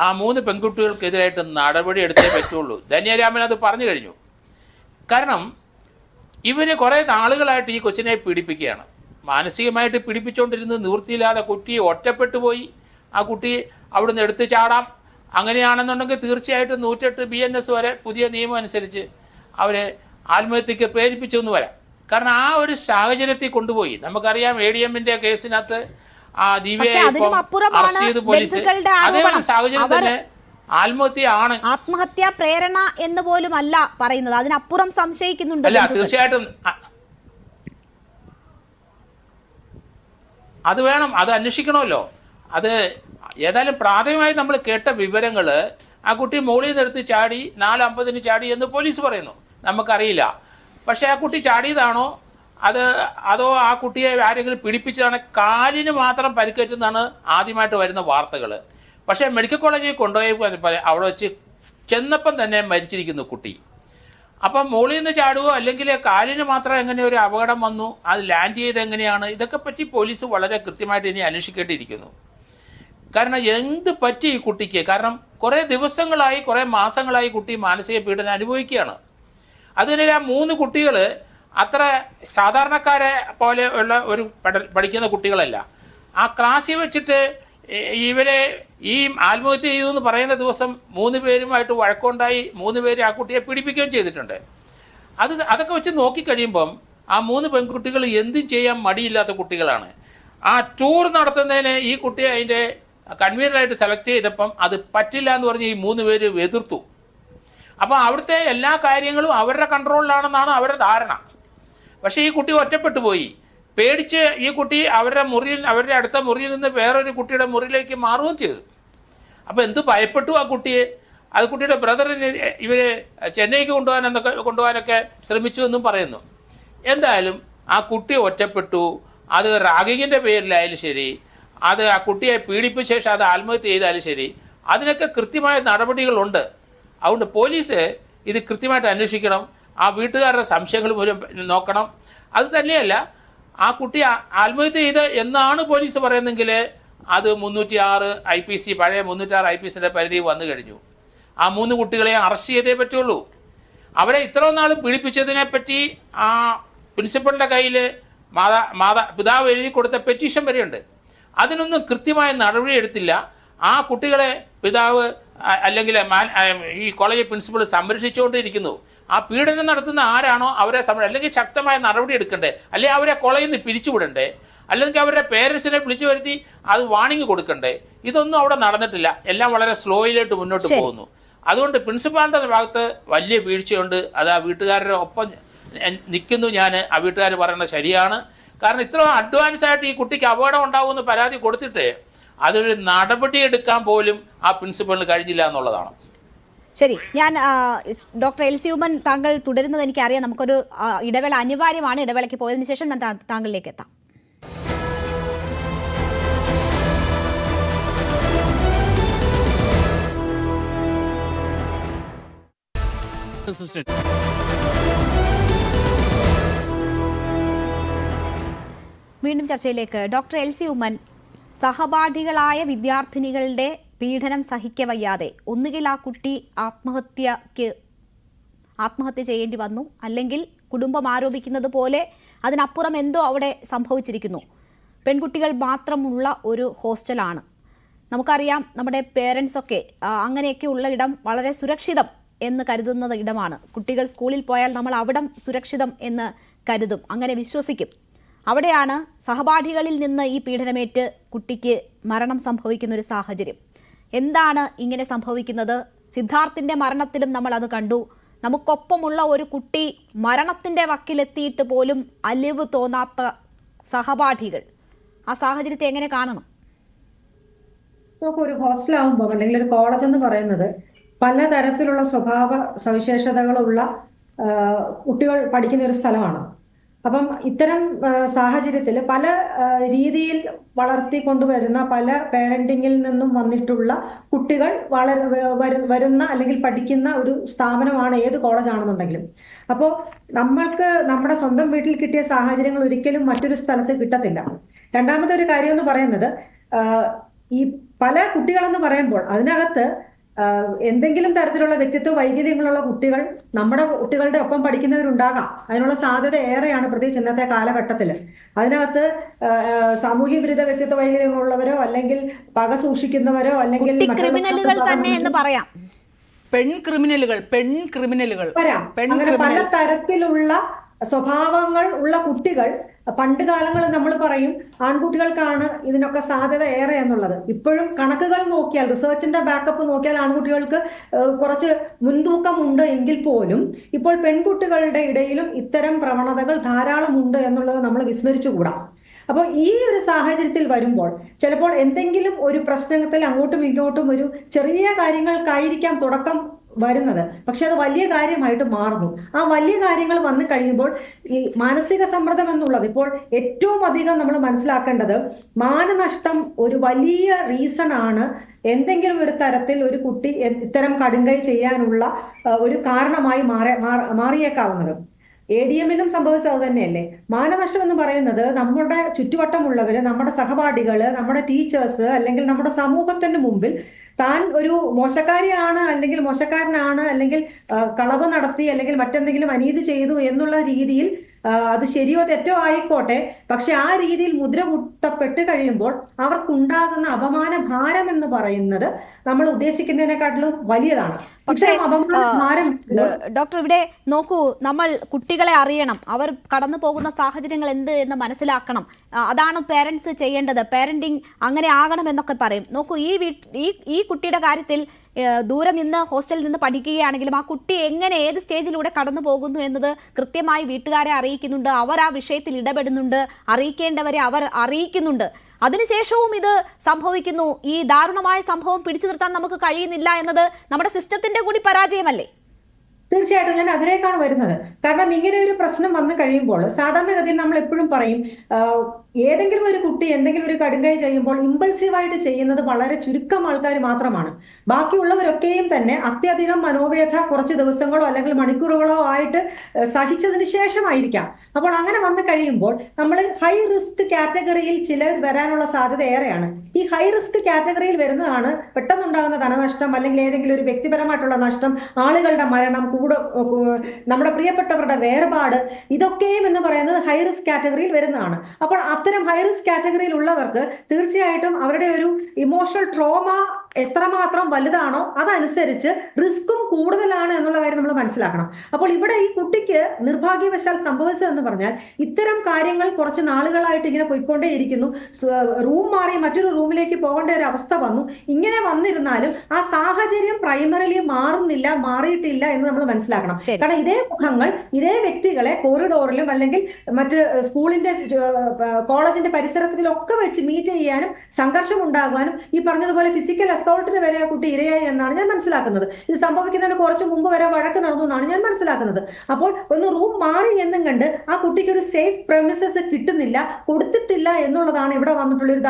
ആ 3 പെൺകുട്ടികൾക്കെതിരായിട്ട് നടപടി എടുത്തേ പറ്റുള്ളൂ. ധന്യരാമൻ അത് പറഞ്ഞു കഴിഞ്ഞു. കാരണം ഇവർ കുറേ നാളുകളായിട്ട് ഈ കൊച്ചിനെ പീഡിപ്പിക്കുകയാണ്. മാനസികമായിട്ട് പീഡിപ്പിച്ചുകൊണ്ടിരുന്നത് നിവൃത്തിയില്ലാതെ കുട്ടി ഒറ്റപ്പെട്ടു പോയി. ആ കുട്ടി അവിടുന്ന് എടുത്തു ചാടാം. അങ്ങനെയാണെന്നുണ്ടെങ്കിൽ തീർച്ചയായിട്ടും 108 BNS വരെ പുതിയ നിയമം അനുസരിച്ച് അവരെ ആത്മഹത്യക്ക് പ്രേരിപ്പിച്ചു എന്ന് വരാം. കാരണം ആ ഒരു സാഹചര്യത്തിൽ കൊണ്ടുപോയി. നമുക്കറിയാം ADM-ന്റെ കേസിനകത്ത് ആ ദിവ്യയെ അറസ്റ്റ് ചെയ്ത് പോലീസ് അതേ ഒരു സാഹചര്യം തന്നെ ആത്മഹത്യയാണ്. ആത്മഹത്യാ പ്രേരണ എന്ന് പോലും അല്ല പറയുന്നത്, അതിനപ്പുറം സംശയിക്കുന്നുണ്ട്. അല്ല, തീർച്ചയായിട്ടും അത് വേണം, അത് അന്വേഷിക്കണമല്ലോ. അത് ഏതായാലും പ്രാഥമികമായി നമ്മൾ കേട്ട വിവരങ്ങൾ ആ കുട്ടി മുകളിൽ നിന്ന് എടുത്ത് ചാടി 4:50 ചാടി എന്ന് പോലീസ് പറയുന്നു. നമുക്കറിയില്ല. പക്ഷേ ആ കുട്ടി ചാടിയതാണോ അതോ ആ കുട്ടിയെ ആരെങ്കിലും പീഡിപ്പിച്ചതാണ്, കാലിന് മാത്രം പരിക്കേറ്റെന്നാണ് ആദ്യമായിട്ട് വരുന്ന വാർത്തകൾ. പക്ഷേ മെഡിക്കൽ കോളേജിൽ കൊണ്ടുപോയി അവിടെ വെച്ച് ചെന്നപ്പം തന്നെ മരിച്ചിരിക്കുന്നു കുട്ടി. അപ്പം മുകളിൽ നിന്ന് ചാടുവോ അല്ലെങ്കിൽ കാലിന് മാത്രം എങ്ങനെ ഒരു അപകടം വന്നു, അത് ലാൻഡ് ചെയ്ത് എങ്ങനെയാണ്, ഇതൊക്കെ പറ്റി പോലീസ് വളരെ കൃത്യമായിട്ട് ഇനി അന്വേഷിക്കേണ്ടിയിരിക്കുന്നു. കാരണം എന്ത് പറ്റി ഈ കുട്ടിക്ക്? കാരണം കുറേ ദിവസങ്ങളായി കുറേ മാസങ്ങളായി കുട്ടി മാനസിക പീഡനം അനുഭവിക്കുകയാണ്. അതിനിടെ ആ 3 കുട്ടികൾ അത്ര സാധാരണക്കാരെ പോലെ ഉള്ള ഒരു പഠിക്കുന്ന കുട്ടികളല്ല. ആ ക്ലാസ്സിൽ വെച്ചിട്ട് ഇവരെ ഈ ആത്മഹത്യ ചെയ്തു എന്ന് പറയുന്ന ദിവസം 3 പേരുമായിട്ട് വഴക്കുണ്ടായി, 3 പേര് ആ കുട്ടിയെ പീഡിപ്പിക്കുകയും ചെയ്തിട്ടുണ്ട്. അതൊക്കെ വെച്ച് നോക്കിക്കഴിയുമ്പം ആ 3 പെൺകുട്ടികൾ എന്തും ചെയ്യാൻ മടിയില്ലാത്ത കുട്ടികളാണ്. ആ ടൂർ നടത്തുന്നതിന് ഈ കുട്ടിയെ അതിൻ്റെ കൺവീനറായിട്ട് സെലക്ട് ചെയ്തപ്പം അത് പറ്റില്ല എന്ന് പറഞ്ഞ് ഈ 3 പേര് എതിർത്തു. അപ്പോൾ അവിടുത്തെ എല്ലാ കാര്യങ്ങളും അവരുടെ കൺട്രോളിലാണെന്നാണ് അവരുടെ ധാരണ. പക്ഷേ ഈ കുട്ടി ഒറ്റപ്പെട്ടു പോയി. പേടിച്ച് ഈ കുട്ടി അവരുടെ അടുത്ത മുറിയിൽ നിന്ന് വേറൊരു കുട്ടിയുടെ മുറിയിലേക്ക് മാറുകയും ചെയ്തു. അപ്പോൾ എന്ത് ഭയപ്പെട്ടു ആ കുട്ടിയെ. അത് കുട്ടിയുടെ ബ്രദറിന് ഇവർ ചെന്നൈക്ക് കൊണ്ടുപോകാനൊക്കെ ശ്രമിച്ചു എന്നും പറയുന്നു. എന്തായാലും ആ കുട്ടി ഒറ്റപ്പെട്ടു. അത് റാഗിങ്ങിൻ്റെ പേരിലായാലും ശരി, അത് ആ കുട്ടിയെ പീഡിപ്പിച്ച ശേഷം അത് ആത്മഹത്യ ചെയ്താലും ശരി, അതിനൊക്കെ കൃത്യമായ നടപടികളുണ്ട്. അതുകൊണ്ട് പോലീസ് ഇത് കൃത്യമായിട്ട് അന്വേഷിക്കണം. ആ വീട്ടുകാരുടെ സംശയങ്ങൾ നോക്കണം. അത് തന്നെയല്ല, ആ കുട്ടി ആത്മഹത്യ ചെയ്ത് എന്നാണ് പോലീസ് പറയുന്നതെങ്കിൽ അത് 306 IPC പഴയ 306 IPCയുടെ പരിധി വന്നു കഴിഞ്ഞു. ആ 3 കുട്ടികളെ അറസ്റ്റ് ചെയ്തേ പറ്റുള്ളൂ. അവരെ ഇത്രയും നാൾ പീഡിപ്പിച്ചതിനെ പറ്റി ആ പ്രിൻസിപ്പളിൻ്റെ കയ്യിൽ പിതാവ് എഴുതി കൊടുത്ത പെറ്റീഷൻ വരെയുണ്ട്. അതിനൊന്നും കൃത്യമായ നടപടി എടുത്തില്ല. ആ കുട്ടികളെ പിതാവ് അല്ലെങ്കിൽ ഈ കോളേജ് പ്രിൻസിപ്പൾ സംരക്ഷിച്ചുകൊണ്ടിരിക്കുന്നു. ആ പീഡനം നടത്തുന്ന ആരാണോ അവരെ അല്ലെങ്കിൽ ശക്തമായ നടപടി എടുക്കണ്ടേ, അല്ലെങ്കിൽ അവരെ കോളേജിൽ നിന്ന് പിരിച്ചുവിടണ്ടേ, അല്ലെങ്കിൽ അവരുടെ പേരൻസിനെ വിളിച്ചു വരുത്തി അത് വാണിംഗ് കൊടുക്കണ്ടേ. ഇതൊന്നും അവിടെ നടന്നിട്ടില്ല. എല്ലാം വളരെ സ്ലോയിലായിട്ട് മുന്നോട്ട് പോകുന്നു. അതുകൊണ്ട് പ്രിൻസിപ്പാളിൻ്റെ ഭാഗത്ത് വലിയ വീഴ്ചയുണ്ട്. അത് ആ വീട്ടുകാരുടെ ഒപ്പം നിൽക്കുന്നു ഞാൻ. ആ വീട്ടുകാർ പറയുന്നത് ശരിയാണ്. കാരണം ഇത്ര അഡ്വാൻസ് ആയിട്ട് ഈ കുട്ടിക്ക് അപകടം ഉണ്ടാവുമെന്ന് പരാതി കൊടുത്തിട്ട് അതൊരു നടപടി എടുക്കാൻ പോലും ആ പ്രിൻസിപ്പളിന് കഴിഞ്ഞില്ല എന്നുള്ളതാണ്. ശരി, ഞാൻ ഡോക്ടർ എൽസി ഉമ്മൻ താങ്കൾ തുടരുന്നത് എനിക്കറിയാം. നമുക്കൊരു ഇടവേള അനിവാര്യമാണ്. ഇടവേളയ്ക്ക് പോയതിനു ശേഷം ഞാൻ താങ്കളിലേക്ക് എത്താം. വീണ്ടും ചർച്ചയിലേക്ക്. ഡോക്ടർ എൽസി ഉമ്മൻ, സഹപാഠികളായ വിദ്യാർത്ഥിനികളുടെ പീഡനം സഹിക്കവയ്യാതെ ഒന്നുകിൽ ആ കുട്ടി ആത്മഹത്യ ചെയ്യേണ്ടി വന്നു, അല്ലെങ്കിൽ കുടുംബം ആരോപിക്കുന്നത് പോലെ അതിനപ്പുറം എന്തോ അവിടെ സംഭവിച്ചിരിക്കുന്നു. പെൺകുട്ടികൾ മാത്രമുള്ള ഒരു ഹോസ്റ്റലാണ്. നമുക്കറിയാം, നമ്മുടെ പേരൻസൊക്കെ അങ്ങനെയൊക്കെ ഉള്ള ഇടം വളരെ സുരക്ഷിതം എന്ന് കരുതുന്ന ഇടമാണ്. കുട്ടികൾ സ്കൂളിൽ പോയാൽ നമ്മൾ അവിടം സുരക്ഷിതം എന്ന് കരുതും, അങ്ങനെ വിശ്വസിക്കും. അവിടെയാണ് സഹപാഠികളിൽ നിന്ന് ഈ പീഡനമേറ്റ് കുട്ടിക്ക് മരണം സംഭവിക്കുന്ന ഒരു സാഹചര്യം. എന്താണ് ഇങ്ങനെ സംഭവിക്കുന്നത്? സിദ്ധാർത്ഥിന്റെ മരണത്തിലും നമ്മൾ അത് കണ്ടു. നമുക്കൊപ്പമുള്ള ഒരു കുട്ടി മരണത്തിന്റെ വക്കിലെത്തിയിട്ട് പോലും അലിവ് തോന്നാത്ത സഹപാഠികൾ. ആ സാഹചര്യത്തെ എങ്ങനെ കാണണം? ഒരു ഹോസ്റ്റലാവുമ്പോൾ അല്ലെങ്കിൽ ഒരു കോളേജ് എന്ന് പറയുന്നത് പലതരത്തിലുള്ള സ്വഭാവ സവിശേഷതകളുള്ള കുട്ടികൾ പഠിക്കുന്ന ഒരു സ്ഥലമാണ്. അപ്പം ഇത്തരം സാഹചര്യത്തിൽ പല രീതിയിൽ വളർത്തിക്കൊണ്ടുവരുന്ന പല പേരന്റിങ്ങിൽ നിന്നും വന്നിട്ടുള്ള കുട്ടികൾ വരുന്ന അല്ലെങ്കിൽ പഠിക്കുന്ന ഒരു സ്ഥാപനമാണ് ഏത് കോളേജാണെന്നുണ്ടെങ്കിലും. അപ്പോൾ നമ്മൾക്ക് നമ്മുടെ സ്വന്തം വീട്ടിൽ കിട്ടിയ സാഹചര്യങ്ങൾ ഒരിക്കലും മറ്റൊരു സ്ഥലത്ത് കിട്ടത്തില്ല. രണ്ടാമത്തെ ഒരു കാര്യം എന്ന് പറയുന്നത്, ഈ പല കുട്ടികളെന്ന് പറയുമ്പോൾ അതിനകത്ത് എന്തെങ്കിലും തരത്തിലുള്ള വ്യക്തിത്വ വൈകല്യങ്ങളുള്ള കുട്ടികൾ നമ്മുടെ കുട്ടികളുടെ ഒപ്പം പഠിക്കുന്നവരുണ്ടാകാം. അതിനുള്ള സാധ്യത ഏറെയാണ്, പ്രത്യേകിച്ച് ഇന്നത്തെ കാലഘട്ടത്തിൽ. അതിനകത്ത് സാമൂഹ്യ വിരുദ്ധ വ്യക്തിത്വ വൈകല്യങ്ങളുള്ളവരോ അല്ലെങ്കിൽ പക സൂക്ഷിക്കുന്നവരോ അല്ലെങ്കിൽ വരാം. അങ്ങനെ പല തരത്തിലുള്ള സ്വഭാവങ്ങൾ ഉള്ള കുട്ടികൾ പണ്ട് കാലങ്ങളിൽ നമ്മൾ പറയും ആൺകുട്ടികൾക്കാണ് ഇതിനൊക്കെ സാധ്യത ഏറെ എന്നുള്ളത്. ഇപ്പോഴും കണക്കുകൾ നോക്കിയാൽ, റിസർച്ചിന്റെ ബാക്കപ്പ് നോക്കിയാൽ ആൺകുട്ടികൾക്ക് കുറച്ച് മുൻതൂക്കമുണ്ട് എങ്കിൽ പോലും ഇപ്പോൾ പെൺകുട്ടികളുടെ ഇടയിലും ഇത്തരം പ്രവണതകൾ ധാരാളം ഉണ്ട് എന്നുള്ളത് നമ്മൾ വിസ്മരിച്ചുകൂടാ. അപ്പോൾ ഈ ഒരു സാഹചര്യത്തിൽ വരുമ്പോൾ ചിലപ്പോൾ എന്തെങ്കിലും ഒരു പ്രശ്നത്തിൽ അങ്ങോട്ടും ഇങ്ങോട്ടും ഒരു ചെറിയ കാര്യങ്ങൾക്കായിരിക്കാം തുടക്കം വരുന്നത്. പക്ഷെ അത് വലിയ കാര്യമായിട്ട് മാറുന്നു. ആ വലിയ കാര്യങ്ങൾ വന്നു കഴിയുമ്പോൾ ഈ മാനസിക സമ്മർദ്ദം എന്നുള്ളത് ഇപ്പോൾ ഏറ്റവും അധികം നമ്മൾ മനസ്സിലാക്കേണ്ടത്, മാനനഷ്ടം ഒരു വലിയ റീസൺ ആണ്. എന്തെങ്കിലും ഒരു തരത്തിൽ ഒരു കുട്ടി ഇത്തരം കടുങ്കൈ ചെയ്യാനുള്ള ഒരു കാരണമായി മാറിയേക്കാവുന്നത്. ADM-നും സംഭവിച്ചത് തന്നെയല്ലേ. മാനനഷ്ടം എന്ന് പറയുന്നത് നമ്മുടെ ചുറ്റുവട്ടമുള്ളവര്, നമ്മുടെ സഹപാഠികള്, നമ്മുടെ ടീച്ചേഴ്സ്, അല്ലെങ്കിൽ നമ്മുടെ സമൂഹത്തിന് മുമ്പിൽ താൻ ഒരു മോശക്കാരിയാണ്, അല്ലെങ്കിൽ മോശക്കാരനാണ്, അല്ലെങ്കിൽ കളവ് നടത്തി, അല്ലെങ്കിൽ മറ്റെന്തെങ്കിലും അനീതി ചെയ്തു എന്നുള്ള രീതിയിൽ, അത് ശരിയോ തെറ്റോ ആയിക്കോട്ടെ, പക്ഷെ ആ രീതിയിൽ മുദ്ര കുത്തപ്പെട്ട് കഴിയുമ്പോൾ അവർക്കുണ്ടാകുന്ന അപമാന ഭാരം എന്ന് പറയുന്നത് നമ്മൾ ഉദ്ദേശിക്കുന്നതിനെക്കാട്ടിലും വലിയതാണ്. പക്ഷേ അപമാന ഭാരം ഡോക്ടർ, ഇവിടെ നോക്കൂ, നമ്മൾ കുട്ടികളെ അറിയണം, അവർ കടന്നു പോകുന്ന സാഹചര്യങ്ങൾ എന്ത് എന്ന് മനസ്സിലാക്കണം. അതാണ് പേരൻസ് ചെയ്യേണ്ടത്. പേരന്റിങ് അങ്ങനെ ആകണം എന്നൊക്കെ പറയും. നോക്കൂ, ഈ കുട്ടിയുടെ കാര്യത്തിൽ ദൂരെ നിന്ന് ഹോസ്റ്റലിൽ നിന്ന് പഠിക്കുകയാണെങ്കിലും ആ കുട്ടി എങ്ങനെ ഏത് സ്റ്റേജിലൂടെ കടന്നു പോകുന്നു എന്നത് കൃത്യമായി വീട്ടുകാരെ അറിയിക്കുന്നുണ്ട്. അവർ ആ വിഷയത്തിൽ ഇടപെടുന്നുണ്ട്, അറിയിക്കേണ്ടവരെ അവർ അറിയിക്കുന്നുണ്ട്. അതിനുശേഷവും ഇത് സംഭവിക്കുന്നു. ഈ ദാരുണമായ സംഭവം പിടിച്ചു നിർത്താൻ നമുക്ക് കഴിയുന്നില്ല എന്നത് നമ്മുടെ സിസ്റ്റത്തിന്റെ കൂടി പരാജയമല്ലേ? തീർച്ചയായിട്ടും ഞാൻ അതിലേക്കാണ് വരുന്നത്. കാരണം ഇങ്ങനെ ഒരു പ്രശ്നം വന്നു കഴിയുമ്പോൾ സാധാരണഗതിയിൽ നമ്മൾ എപ്പോഴും പറയും, ഏതെങ്കിലും ഒരു കുട്ടി എന്തെങ്കിലും ഒരു കടുങ്കൈ ചെയ്യുമ്പോൾ ഇമ്പൾസീവായിട്ട് ചെയ്യുന്നത് വളരെ ചുരുക്കം ആൾക്കാർ മാത്രമാണ്. ബാക്കിയുള്ളവരൊക്കെയും തന്നെ അത്യധികം മനോവേദ കുറച്ച് ദിവസങ്ങളോ അല്ലെങ്കിൽ മണിക്കൂറുകളോ ആയിട്ട് സഹിച്ചതിന് ശേഷമായിരിക്കാം. അപ്പോൾ അങ്ങനെ വന്നു കഴിയുമ്പോൾ നമ്മൾ ഹൈ റിസ്ക് കാറ്റഗറിയിൽ ചിലർ വരാനുള്ള സാധ്യത ഏറെയാണ്. ഈ ഹൈ റിസ്ക് കാറ്റഗറിയിൽ വരുന്നതാണ് പെട്ടെന്നുണ്ടാകുന്ന ധനനഷ്ടം, അല്ലെങ്കിൽ ഏതെങ്കിലും ഒരു വ്യക്തിപരമായിട്ടുള്ള നഷ്ടം, ആളുകളുടെ മരണം, നമ്മുടെ പ്രിയപ്പെട്ടവരുടെ വേർപാട്, ഇതൊക്കെയും എന്ന് പറയുന്നത് ഹൈ റിസ്ക് കാറ്റഗറിയിൽ വരുന്നതാണ്. അപ്പോൾ അത്തരം ഹൈ റിസ്ക് കാറ്റഗറിയിൽ ഉള്ളവർക്ക് തീർച്ചയായിട്ടും അവരുടെ ഒരു ഇമോഷണൽ ട്രോമ എത്രമാത്രം വലുതാണോ അതനുസരിച്ച് റിസ്ക്കും കൂടുതലാണ് എന്നുള്ള കാര്യം നമ്മൾ മനസ്സിലാക്കണം. അപ്പോൾ ഇവിടെ ഈ കുട്ടിക്ക് നിർഭാഗ്യവശാൽ സംഭവിച്ചതെന്ന് പറഞ്ഞാൽ, ഇത്തരം കാര്യങ്ങൾ കുറച്ച് നാളുകളായിട്ട് ഇങ്ങനെ പോയിക്കൊണ്ടേയിരിക്കുന്നു. റൂം മാറി മറ്റൊരു റൂമിലേക്ക് പോകേണ്ട ഒരു അവസ്ഥ വന്നു. ഇങ്ങനെ വന്നിരുന്നാലും ആ സാഹചര്യം പ്രൈമറിലി മാറിയിട്ടില്ല എന്ന് നമ്മൾ മനസ്സിലാക്കണം. കാരണം ഇതേ മുഖങ്ങൾ, ഇതേ വ്യക്തികളെ കോറിഡോറിലും അല്ലെങ്കിൽ മറ്റ് സ്കൂളിന്റെ കോളേജിന്റെ പരിസരത്തിലൊക്കെ വെച്ച് മീറ്റ് ചെയ്യാനും സംഘർഷം ഉണ്ടാകുവാനും, ഈ പറഞ്ഞതുപോലെ ഫിസിക്കൽ അസോൾട്ടിന് വരെ ആ കുട്ടി ഇരയായി എന്നാണ് ഞാൻ മനസ്സിലാക്കുന്നത്. ഇത് സംഭവിക്കുന്നതിന് കുറച്ച് മുമ്പ് വരെ വഴക്ക് നടന്നു എന്നാണ് ഞാൻ മനസ്സിലാക്കുന്നത്. അപ്പോൾ ഒന്ന് റൂം മാറി എന്നും കണ്ട് ആ കുട്ടിക്ക് ഒരു സേഫ് പ്രെമിസസ് കൊടുത്തിട്ടില്ല എന്നുള്ളതാണ് ഇവിടെ വന്നിട്ടുള്ള ഒരു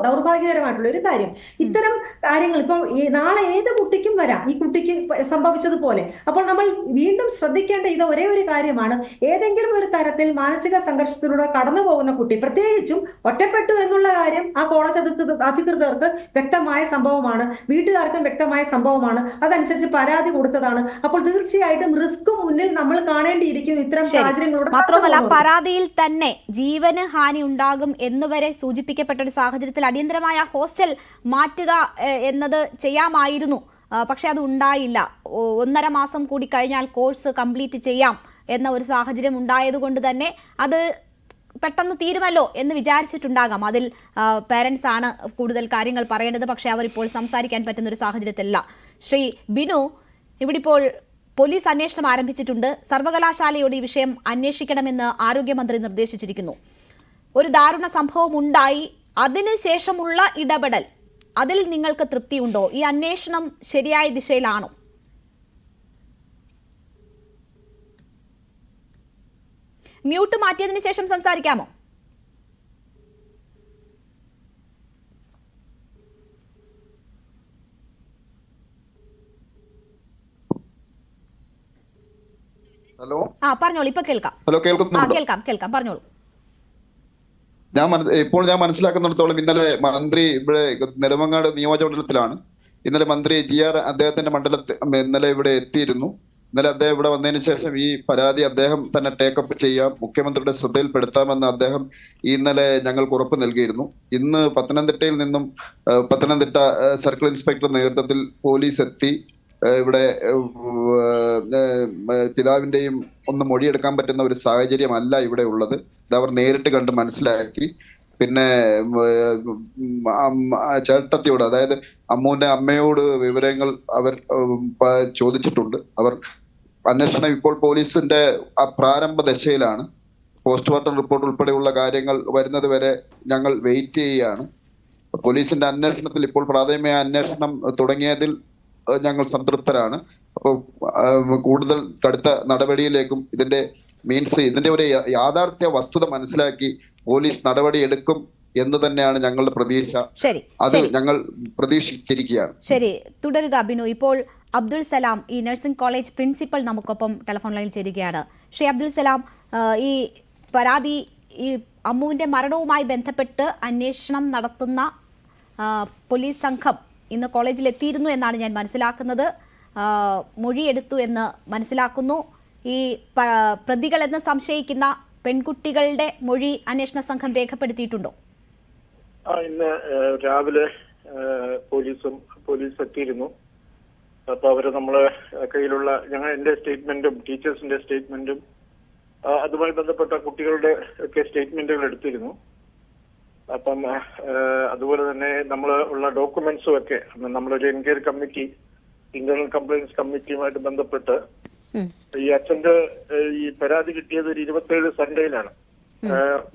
ദൗർഭാഗ്യകരമായിട്ടുള്ള ഒരു കാര്യം. ഇത്തരം കാര്യങ്ങൾ ഇപ്പോൾ നാളെ ഏത് കുട്ടിക്കും വരാം, ഈ കുട്ടിക്ക് സംഭവിച്ചതുപോലെ. അപ്പോൾ നമ്മൾ വീണ്ടും ശ്രദ്ധിക്കേണ്ട ഇത് ഒരേ ഒരു കാര്യമാണ്, ഏതെങ്കിലും ഒരു തരത്തിൽ മാനസിക സംഘർഷത്തിലൂടെ കടന്നു പോകുന്ന കുട്ടി, പ്രത്യേകിച്ചും ഒറ്റപ്പെട്ടു എന്നുള്ള കാര്യം ആ കോളേജ് അധികൃതർക്ക് വ്യക്തമായ സംഭവമാണ്, വീട്ടുകാർക്കും വ്യക്തമായ സംഭവമാണ്, അതനുസരിച്ച് പരാതി കൊടുത്തതാണ്. അപ്പോൾ തീർച്ചയായിട്ടും റിസ്ക് മുന്നിൽ നമ്മൾ കാണേണ്ടിയിരിക്കും ഇത്തരം സാഹചര്യങ്ങളോട്. മാത്രമല്ല, പരാതിയിൽ തന്നെ ജീവന് ഹാനി ഉണ്ടാകും എന്നുവരെ സൂചിപ്പിക്കപ്പെട്ട ഒരു സാഹചര്യത്തിൽ അടിയന്തരമായ ഹോസ്റ്റൽ മാറ്റുക എന്നത് ചെയ്യാമായിരുന്നു. പക്ഷെ അത് ഉണ്ടായില്ല. 1.5 മാസം കൂടി കഴിഞ്ഞാൽ കോഴ്സ് കംപ്ലീറ്റ് ചെയ്യാം എന്ന ഒരു സാഹചര്യം ഉണ്ടായതുകൊണ്ട് തന്നെ അത് പെട്ടെന്ന് തീരുമല്ലോ എന്ന് വിചാരിച്ചിട്ടുണ്ടാകാം. അതിൽ പേരൻസ് ആണ് കൂടുതൽ കാര്യങ്ങൾ പറയേണ്ടത്. പക്ഷെ അവർ ഇപ്പോൾ സംസാരിക്കാൻ പറ്റുന്ന ഒരു സാഹചര്യത്തിലല്ല. ശ്രീ ബിനു, ഇവിടെ ഇപ്പോൾ പോലീസ് അന്വേഷണം ആരംഭിച്ചിട്ടുണ്ട്. സർവകലാശാലയോട് ഈ വിഷയം അന്വേഷിക്കണമെന്ന് ആരോഗ്യമന്ത്രി നിർദ്ദേശിച്ചിരിക്കുന്നു. ഒരു ദാരുണ സംഭവം ഉണ്ടായി, അതിനുശേഷമുള്ള ഇടപെടൽ, അതിൽ നിങ്ങൾക്ക് തൃപ്തിയുണ്ടോ? ഈ അന്വേഷണം ശരിയായ ദിശയിലാണോ? മ്യൂട്ട് മാറ്റിയതിനു ശേഷം സംസാരിക്കാമോ? ഹലോ, പറഞ്ഞോളൂ. ഇപ്പൊ കേൾക്കാം. ഹലോ, കേൾക്കാം, പറഞ്ഞോളൂ. ഇപ്പോൾ ഞാൻ മനസ്സിലാക്കുന്നിടത്തോളം ഇന്നലെ മന്ത്രി ഇവിടെ നെടുമങ്ങാട് നിയോജകമണ്ഡലത്തിലാണ്. ഇന്നലെ മന്ത്രി GR അദ്ദേഹത്തിന്റെ മണ്ഡലത്തിൽ ഇന്നലെ ഇവിടെ എത്തിയിരുന്നു. ഇന്നലെ അദ്ദേഹം ഇവിടെ വന്നതിന് ശേഷം ഈ പരാതി അദ്ദേഹം തന്നെ ടേക്കപ്പ് ചെയ്യാം, മുഖ്യമന്ത്രിയുടെ ശ്രദ്ധയിൽപ്പെടുത്താമെന്ന് അദ്ദേഹം ഇന്നലെ ഞങ്ങൾക്ക് ഉറപ്പ് നൽകിയിരുന്നു. ഇന്ന് പത്തനംതിട്ടയിൽ നിന്നും പത്തനംതിട്ട സർക്കിൾ ഇൻസ്പെക്ടർ നേതൃത്വത്തിൽ പോലീസ് എത്തി ഇവിടെ പിതാവിന്റെയും ഒന്ന് മൊഴിയെടുക്കാൻ പറ്റുന്ന ഒരു സാഹചര്യമല്ല ഇവിടെ ഉള്ളത്. ഇത് അവർ നേരിട്ട് കണ്ട് മനസ്സിലാക്കി. പിന്നെ ചേട്ടത്തിയോട്, അതായത് അമ്മൂന്റെ അമ്മയോട് വിവരങ്ങൾ അവർ ചോദിച്ചിട്ടുണ്ട്. അവർ അന്വേഷണം ഇപ്പോൾ പോലീസിന്റെ പ്രാരംഭ ദശയിലാണ്. പോസ്റ്റ്മോർട്ടം റിപ്പോർട്ട് ഉൾപ്പെടെയുള്ള കാര്യങ്ങൾ വരുന്നത് വരെ ഞങ്ങൾ വെയിറ്റ് ചെയ്യുകയാണ്. പോലീസിന്റെ അന്വേഷണത്തിൽ ഇപ്പോൾ പ്രാഥമിക അന്വേഷണം തുടങ്ങിയതിൽ ഞങ്ങൾ സംതൃപ്തരാണ്. അപ്പോൾ കൂടുതൽ കടുത്ത നടപടിയിലേക്കും ഇതിന്റെ ഒരു യാഥാർത്ഥ്യ വസ്തുത മനസ്സിലാക്കി പോലീസ് നടപടി എടുക്കും എന്ന് തന്നെയാണ് ഞങ്ങളുടെ പ്രതീക്ഷ. അത് ഞങ്ങൾ പ്രതീക്ഷിച്ചിരിക്കുകയാണ്. ശരി, തുടരുക ബിനു. ഇപ്പോൾ അബ്ദുൾ സലാം, ഈ നഴ്സിംഗ് കോളേജ് പ്രിൻസിപ്പൽ നമുക്കൊപ്പം ടെലിഫോൺ ലൈനിൽ ചേരുകയാണ്. ശ്രീ അബ്ദുൾ സലാം, ഈ പരാതി, ഈ അമ്മുവിന്റെ മരണവുമായി ബന്ധപ്പെട്ട് അന്വേഷണം നടത്തുന്ന പോലീസ് സംഘം ഇന്ന് കോളേജിൽ എത്തിയിരുന്നു എന്നാണ് ഞാൻ മനസ്സിലാക്കുന്നത്. മൊഴിയെടുത്തു എന്ന് മനസ്സിലാക്കുന്നു. ഈ പ്രതികളെന്ന് സംശയിക്കുന്ന പെൺകുട്ടികളുടെ മൊഴി അന്വേഷണ സംഘം രേഖപ്പെടുത്തിയിട്ടുണ്ടോ? ഇന്ന് രാവിലെ പോലീസ് എത്തിയിരുന്നു. അപ്പൊ അവര് നമ്മളെ കയ്യിലുള്ള എന്റെ സ്റ്റേറ്റ്മെന്റും ടീച്ചേഴ്സിന്റെ സ്റ്റേറ്റ്മെന്റും അതുമായി ബന്ധപ്പെട്ട കുട്ടികളുടെ ഒക്കെ സ്റ്റേറ്റ്മെന്റുകൾ എടുത്തിരുന്നു. അപ്പം അതുപോലെ തന്നെ നമ്മൾ ഉള്ള ഡോക്യുമെന്റ്സും ഒക്കെ നമ്മളൊരു എൻക്വയറി കമ്മിറ്റി, ഇന്റേണൽ കംപ്ലയിൻസ് കമ്മിറ്റിയുമായിട്ട് ബന്ധപ്പെട്ട് ഈ അച്ഛന്റെ ഈ പരാതി കിട്ടിയത് ഒരു 27 സൺഡേയിലാണ്,